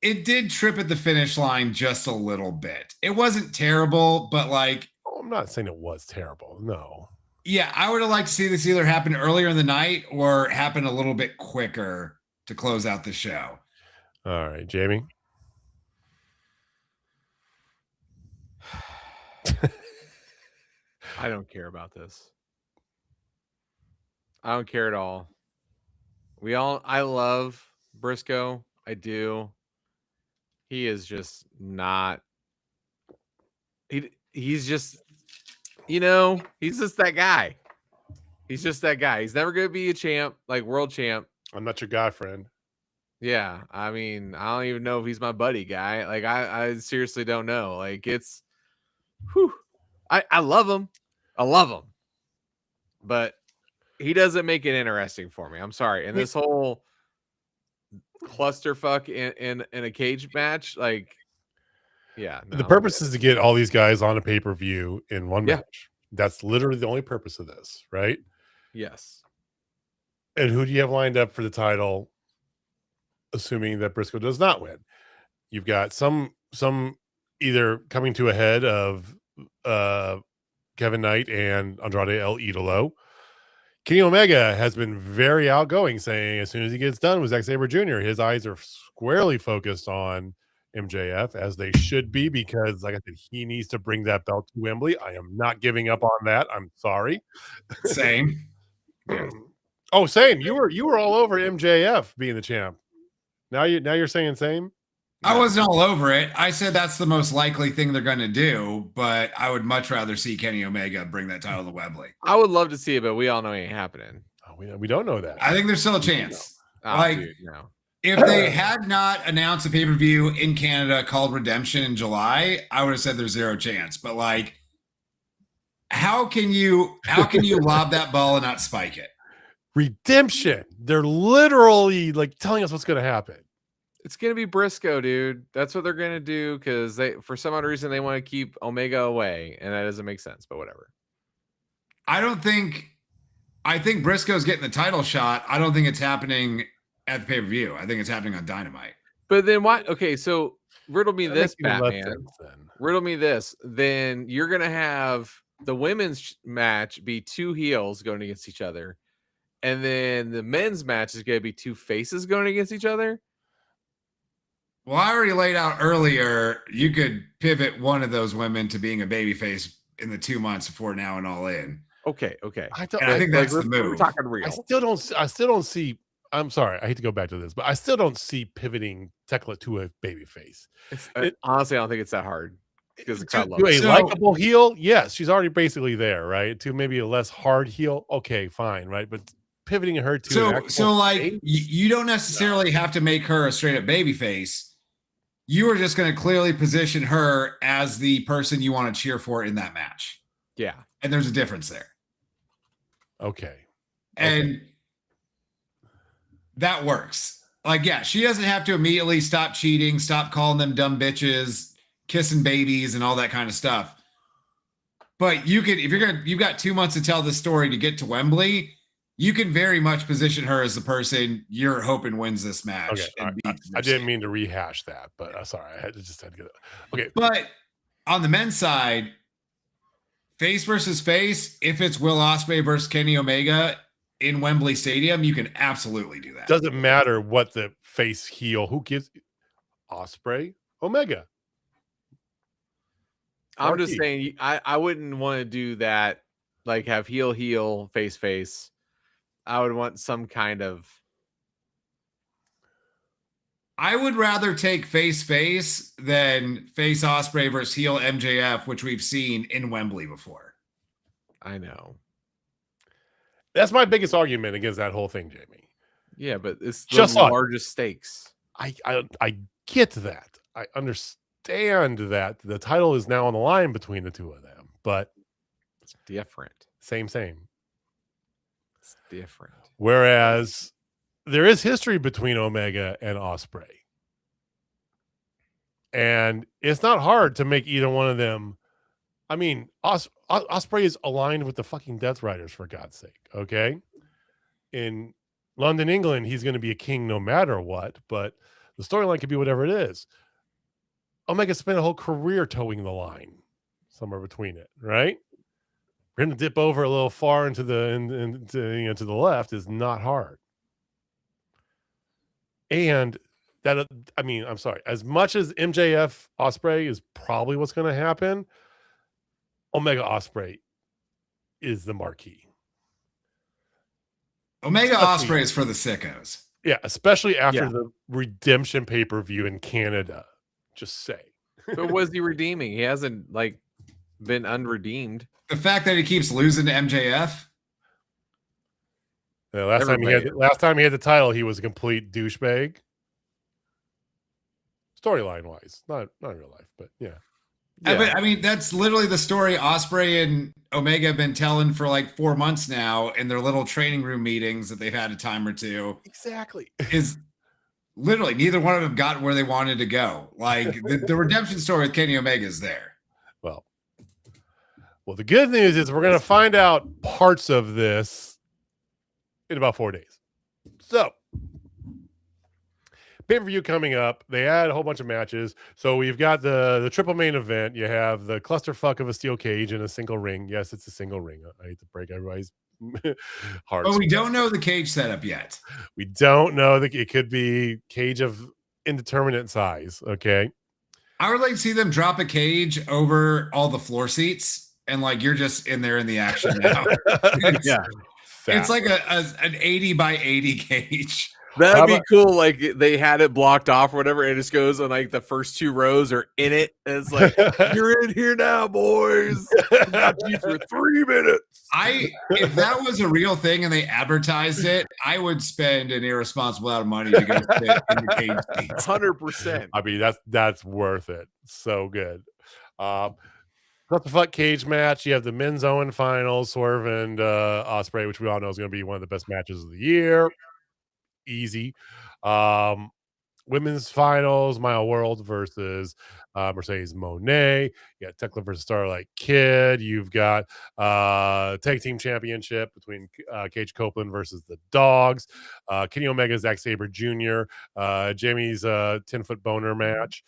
It did trip at the finish line just a little bit. It wasn't terrible, but like... Oh, I'm not saying it was terrible. No. Yeah, I would have liked to see this either happen earlier in the night or happen a little bit quicker to close out the show. All right, Jamie. I don't care about this. I don't care at all. I love Briscoe. I do. He is just not. He's just, he's just that guy. He's just that guy. He's never going to be a champ, like world champ. I'm not your guy, friend. Yeah. I mean, I don't even know if he's my buddy guy. Like, I seriously don't know. Like, it's, I love him. I love him. But he doesn't make it interesting for me. I'm sorry. And this whole clusterfuck in a cage match, like, yeah. No, the purpose is to get all these guys on a pay-per-view in one match. That's literally the only purpose of this, right? Yes. And who do you have lined up for the title, assuming that Briscoe does not win? You've got some either coming to a head of Kevin Knight and Andrade El Idolo. Kenny Omega has been very outgoing, saying as soon as he gets done with Sabre Jr., his eyes are squarely focused on MJF, as they should be, because like I said, he needs to bring that belt to Wembley. I am not giving up on that. I'm sorry. Same. Oh, same. You were all over MJF being the champ. Now you're saying same? I wasn't all over it. I said that's the most likely thing they're going to do, but I would much rather see Kenny Omega bring that title to Wembley. I would love to see it, but we all know it ain't happening. Oh, we don't know that. I think there's still a chance. Dude, no. If they had not announced a pay-per-view in Canada called Redemption in July, I would have said there's zero chance. But like, how can you lob that ball and not spike it? Redemption. They're literally like telling us what's going to happen. It's going to be Briscoe, dude. That's what they're going to do because for some odd reason, they want to keep Omega away, and that doesn't make sense, but whatever. I think Briscoe's getting the title shot. I don't think it's happening at the pay-per-view. I think it's happening on Dynamite. But then why? Okay, so riddle me this, Batman. Riddle me this. Then you're going to have the women's match be 2 heels going against each other, and then the men's match is going to be 2 faces going against each other. Well, I already laid out earlier, you could pivot one of those women to being a babyface in the 2 months before Now and All In. Okay. I think that's the move. We're talking real. I still don't see. I'm sorry, I hate to go back to this, but I still don't see pivoting Tekla to a babyface. Honestly, I don't think it's that hard because the crowd loves it. To a likable heel, yes, she's already basically there, right? To maybe a less hard heel, okay, fine, right? But pivoting her to so like you don't necessarily have to make her a straight up babyface. You are just going to clearly position her as the person you want to cheer for in that match. Yeah, and there's a difference there. Okay, and that works. Like, yeah, she doesn't have to immediately stop cheating, stop calling them dumb bitches, kissing babies, and all that kind of stuff. But you could, if you've got 2 months to tell this story to get to Wembley, you can very much position her as the person you're hoping wins this match. Okay, I didn't mean to rehash that, but sorry, I had to get it. Okay, but on the men's side, face versus face, if it's Will Ospreay versus Kenny Omega in Wembley Stadium, you can absolutely do that. Doesn't matter what the face heel, who gives Ospreay, Omega. I'm just saying, I wouldn't want to do that, like have heel, face. I would want some kind of. I would rather take face than face Ospreay versus heel MJF, which we've seen in Wembley before. I know. That's my biggest argument against that whole thing, Jamie. Yeah, but it's just the largest stakes. I get that. I understand that the title is now on the line between the two of them, but it's different. Same. It's different. Whereas there is history between Omega and Ospreay. And it's not hard to make either one of them. I mean, Ospreay is aligned with the fucking Death Riders, for God's sake, okay? In London, England, he's going to be a king no matter what, but the storyline could be whatever it is. Omega spent a whole career towing the line somewhere between it, right? For him to dip over a little far into to the left is not hard. And that, I mean, I'm sorry, as much as MJF Ospreay is probably what's going to happen, Omega Ospreay is the marquee. Omega Ospreay is for the sickos. Yeah, especially after the Redemption pay-per-view in Canada. Just say. But was he redeeming? He hasn't been unredeemed. The fact that he keeps losing to MJF. Yeah, last time he had the title, he was a complete douchebag. Storyline wise, not in real life, but yeah. But I mean, that's literally the story Ospreay and Omega have been telling for like 4 months now in their little training room meetings that they've had a time or two. Exactly. Is literally neither one of them got where they wanted to go. Like the redemption story with Kenny Omega is there. Well, the good news is we're going to find out parts of this in about 4 days. So, pay-per-view coming up. They had a whole bunch of matches. So we've got the triple main event. You have the clusterfuck of a steel cage and a single ring. Yes, it's a single ring. I hate to break everybody's hearts. But we don't know the cage setup yet. We don't know that it could be cage of indeterminate size. Okay. I would like to see them drop a cage over all the floor seats. And like you're just in there in the action now. It's like an 80 by 80 cage. That'd be cool. Like they had it blocked off or whatever, and it just goes on like the first 2 rows are in it. And it's like, you're in here now, boys. I got you for 3 minutes. If that was a real thing and they advertised it, I would spend an irresponsible amount of money to go sit in the cage. 100%. I mean, that's worth it. So good. What the fuck cage match? You have the men's Owen finals, Swerve and Ospreay, which we all know is going to be one of the best matches of the year. Easy. Women's finals, Mile World versus Mercedes Moné. You got Tekla versus Starlight Kid. You've got tag team championship between Cage Copeland versus the Dogs. Kenny Omega, Zack Sabre Jr. Jamie's 10-foot boner match.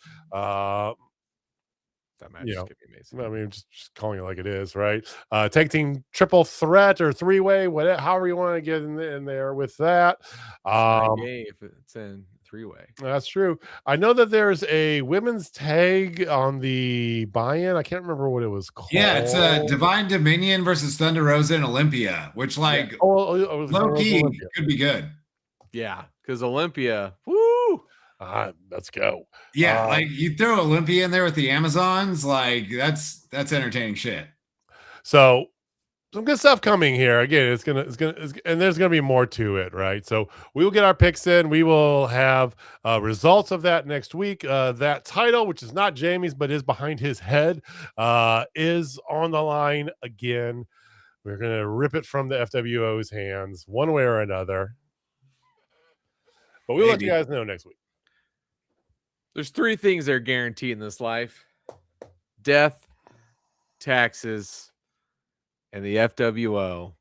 That match is going to be amazing. I mean, just calling it like it is, right? Tag team triple threat or three-way, whatever, however you want to get in there with that. Gay if it's in three-way. That's true. I know that there's a women's tag on the buy-in. I can't remember what it was called. Yeah, it's Divine Dominion versus Thunder Rosa and Olympia, which low-key could be good. Yeah, because Olympia, woo! Let's go. Yeah, like you throw Olympia in there with the Amazons, like that's entertaining shit. So some good stuff coming here. Again, it's gonna, and there's gonna be more to it, right? So we will get our picks in. We will have results of that next week. That title, which is not Jamie's but is behind his head, is on the line again. We're gonna rip it from the FWO's hands, one way or another. But we'll let you guys know next week. There's 3 things that are guaranteed in this life: death, taxes, and the FWO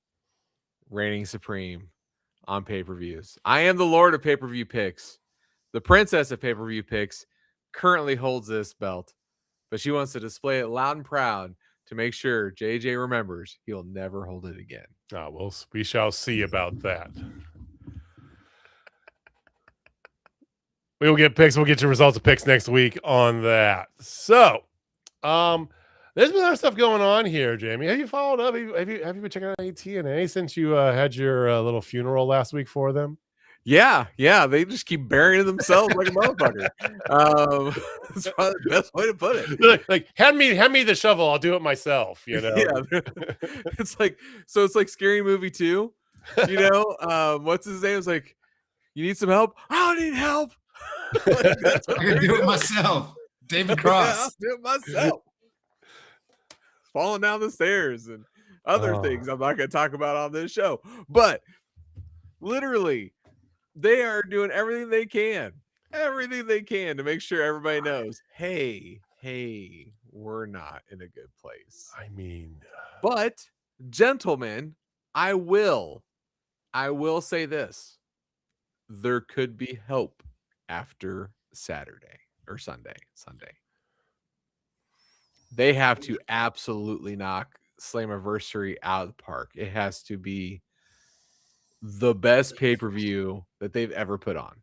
reigning supreme on pay-per-views. I am the Lord of pay-per-view picks. The princess of pay-per-view picks currently holds this belt, but she wants to display it loud and proud to make sure JJ remembers he'll never hold it again. Well, we shall see about that. We will get picks. We'll get your results of picks next week on that. So, there's been other stuff going on here, Jamie. Have you followed up? Have you been checking out TNA since you had your little funeral last week for them? Yeah. They just keep burying themselves like a motherfucker. That's probably the best way to put it. Like, hand me the shovel. I'll do it myself. You know. Yeah. It's like Scary Movie 2. You know, what's his name? It's like, you need some help? I don't need help. Like, that's what I can do it myself. David Cross. I'll do it myself. Falling down the stairs and other things I'm not going to talk about on this show. But literally, they are doing everything they can to make sure everybody knows, hey, we're not in a good place. I mean, but gentlemen, I will say this: there could be hope after Saturday or Sunday. They have to absolutely knock Slammiversary out of the park. It has to be the best pay-per-view that they've ever put on.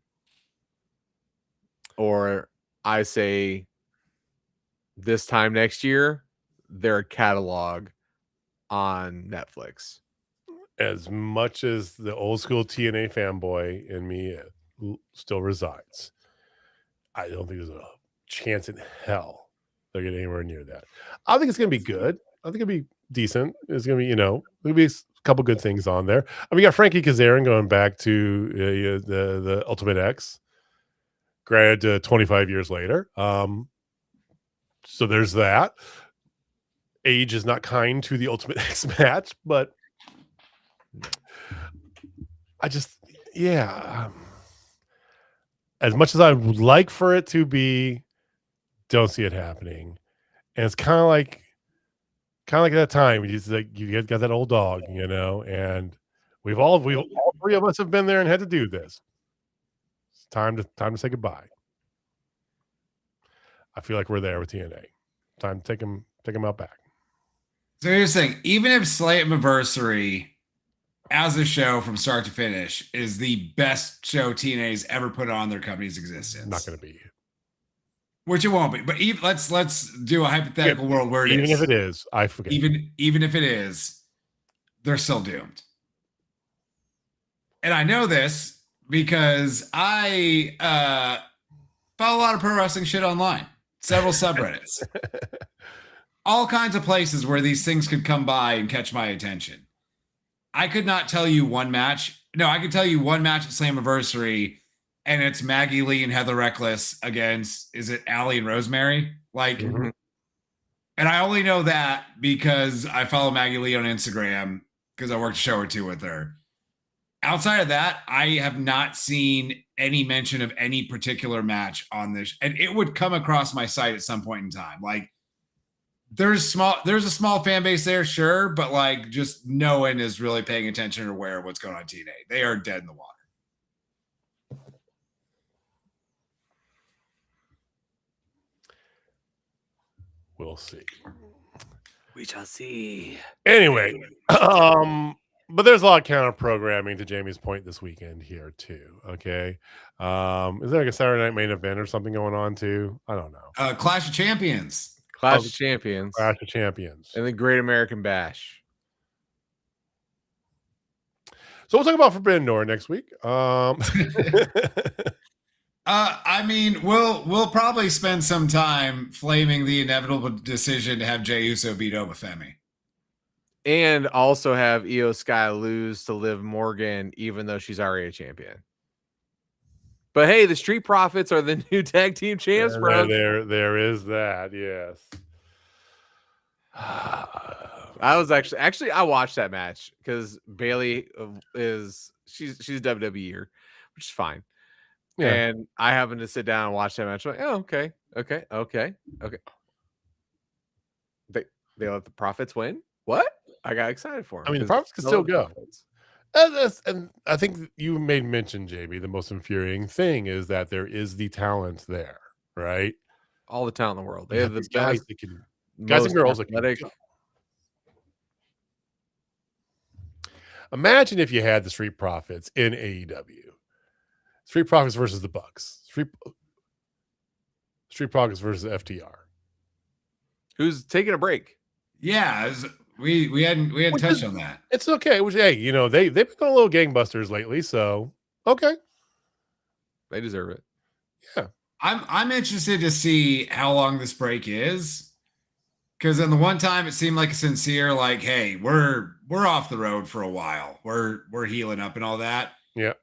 Or I say this time next year, their catalog on Netflix. As much as the old school TNA fanboy in me still resides, I don't think there's a chance in hell they're getting anywhere near that. I think it's going to be good. I think it'll be decent. It's going to be, there'll be a couple good things on there. I mean, we got Frankie Kazarian going back to the Ultimate X, granted 25 years later. So there's that. Age is not kind to the Ultimate X match, but I just, as much as I would like for it to be, don't see it happening. And it's kind of like that time you got that old dog, and we've all 3 of us have been there and had to do this. It's time to say goodbye. I feel like we're there with TNA. Time to take them out back. So here's the thing: even if Slammiversary as a show from start to finish is the best show TNA's ever put on their company's existence, not going to be. Which it won't be, but let's do a hypothetical world where it even is. Even if it is, I forget. Even if it is, they're still doomed. And I know this because I follow a lot of pro wrestling shit online, several subreddits, all kinds of places where these things could come by and catch my attention. I could not tell you one match. No, I could tell you one match at Slammiversary. And it's Maggie Lee and Heather Reckless against, is it Allie and Rosemary? And I only know that because I follow Maggie Lee on Instagram because I worked a show or 2 with her. Outside of that, I have not seen any mention of any particular match on this. And it would come across my site at some point in time. Like, there's a small fan base there, sure, but just no one is really paying attention or aware of what's going on in TNA. They are dead in the water. We'll see. We shall see. Anyway, but there's a lot of counter programming to Jamie's point this weekend here too. Okay, is there like a Saturday night main event or something going on too? I don't know. Clash of Champions. Clash of Champions. Clash of Champions. And the Great American Bash. So we'll talk about Forbidden Door next week. I mean, we'll probably spend some time flaming the inevitable decision to have Jey Uso beat Obafemi. And also have Io Sky lose to Liv Morgan, even though she's already a champion. But hey, the Street Profits are the new tag team champs, bro. There is that, yes. I was actually I watched that match because Bailey she's WWE-er, which is fine. Yeah. And I happened to sit down and watch that match. I'm like, oh, okay. They let the Profits win. What? I got excited for them. I mean, the Profits can still go. And I think you made mention, JB, the most infuriating thing is that there is the talent there, right? All the talent in the world. They have the guys and girls that can go. Imagine if you had the Street Profits in AEW. Street Profits versus the Bucks. Street Profits versus FTR. Who's taking a break? Yeah, we hadn't touched on that. It's okay. Hey, they've been going a little gangbusters lately, so okay. They deserve it. Yeah. I'm interested to see how long this break is. Because in the one time it seemed like a sincere, like, hey, we're off the road for a while. We're healing up and all that. Yeah.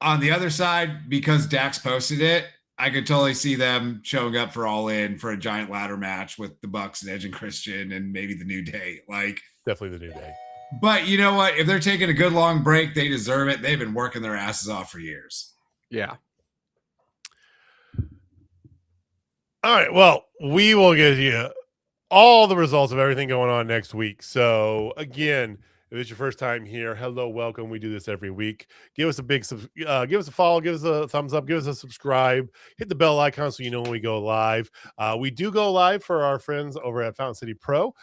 On the other side, because Dax posted it, I could totally see them showing up for All In for a giant ladder match with the Bucks and Edge and Christian and maybe the New Day. Like, definitely the New Day. But you know what? If they're taking a good long break, they deserve it. They've been working their asses off for years. Yeah. All right. Well, we will give you all the results of everything going on next week. So again, if it's your first time here, hello, welcome. We do this every week. Give us a big, give us a follow, give us a thumbs up, give us a subscribe, hit the bell icon so you know when we go live. We do go live for our friends over at Fountain City Pro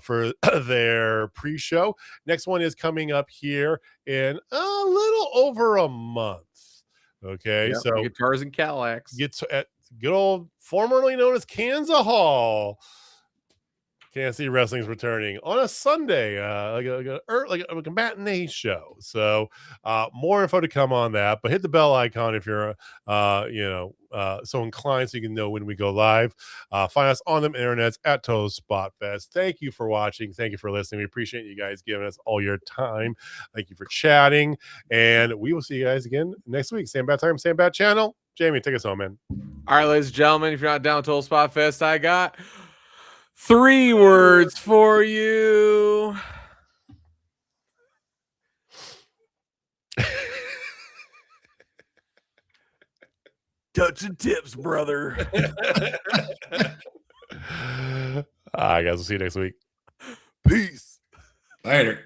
for their pre-show. Next one is coming up here in a little over a month. Okay, yep, so Guitars and Cadillacs. Get at good old, formerly known as Kansas Hall. Kansas City Wrestling's returning on a Sunday, like a matinee show. So more info to come on that, but hit the bell icon if you're, so inclined so you can know when we go live. Find us on the internets at Total Spotfest. Thank you for watching. Thank you for listening. We appreciate you guys giving us all your time. Thank you for chatting, and we will see you guys again next week. Same bad time, same bad channel. Jamie, take us home, man. All right, ladies and gentlemen, if you're not down with Total Spotfest, I got 3 words for you. Touching tips, brother. All right, guys. We'll see you next week. Peace. Later.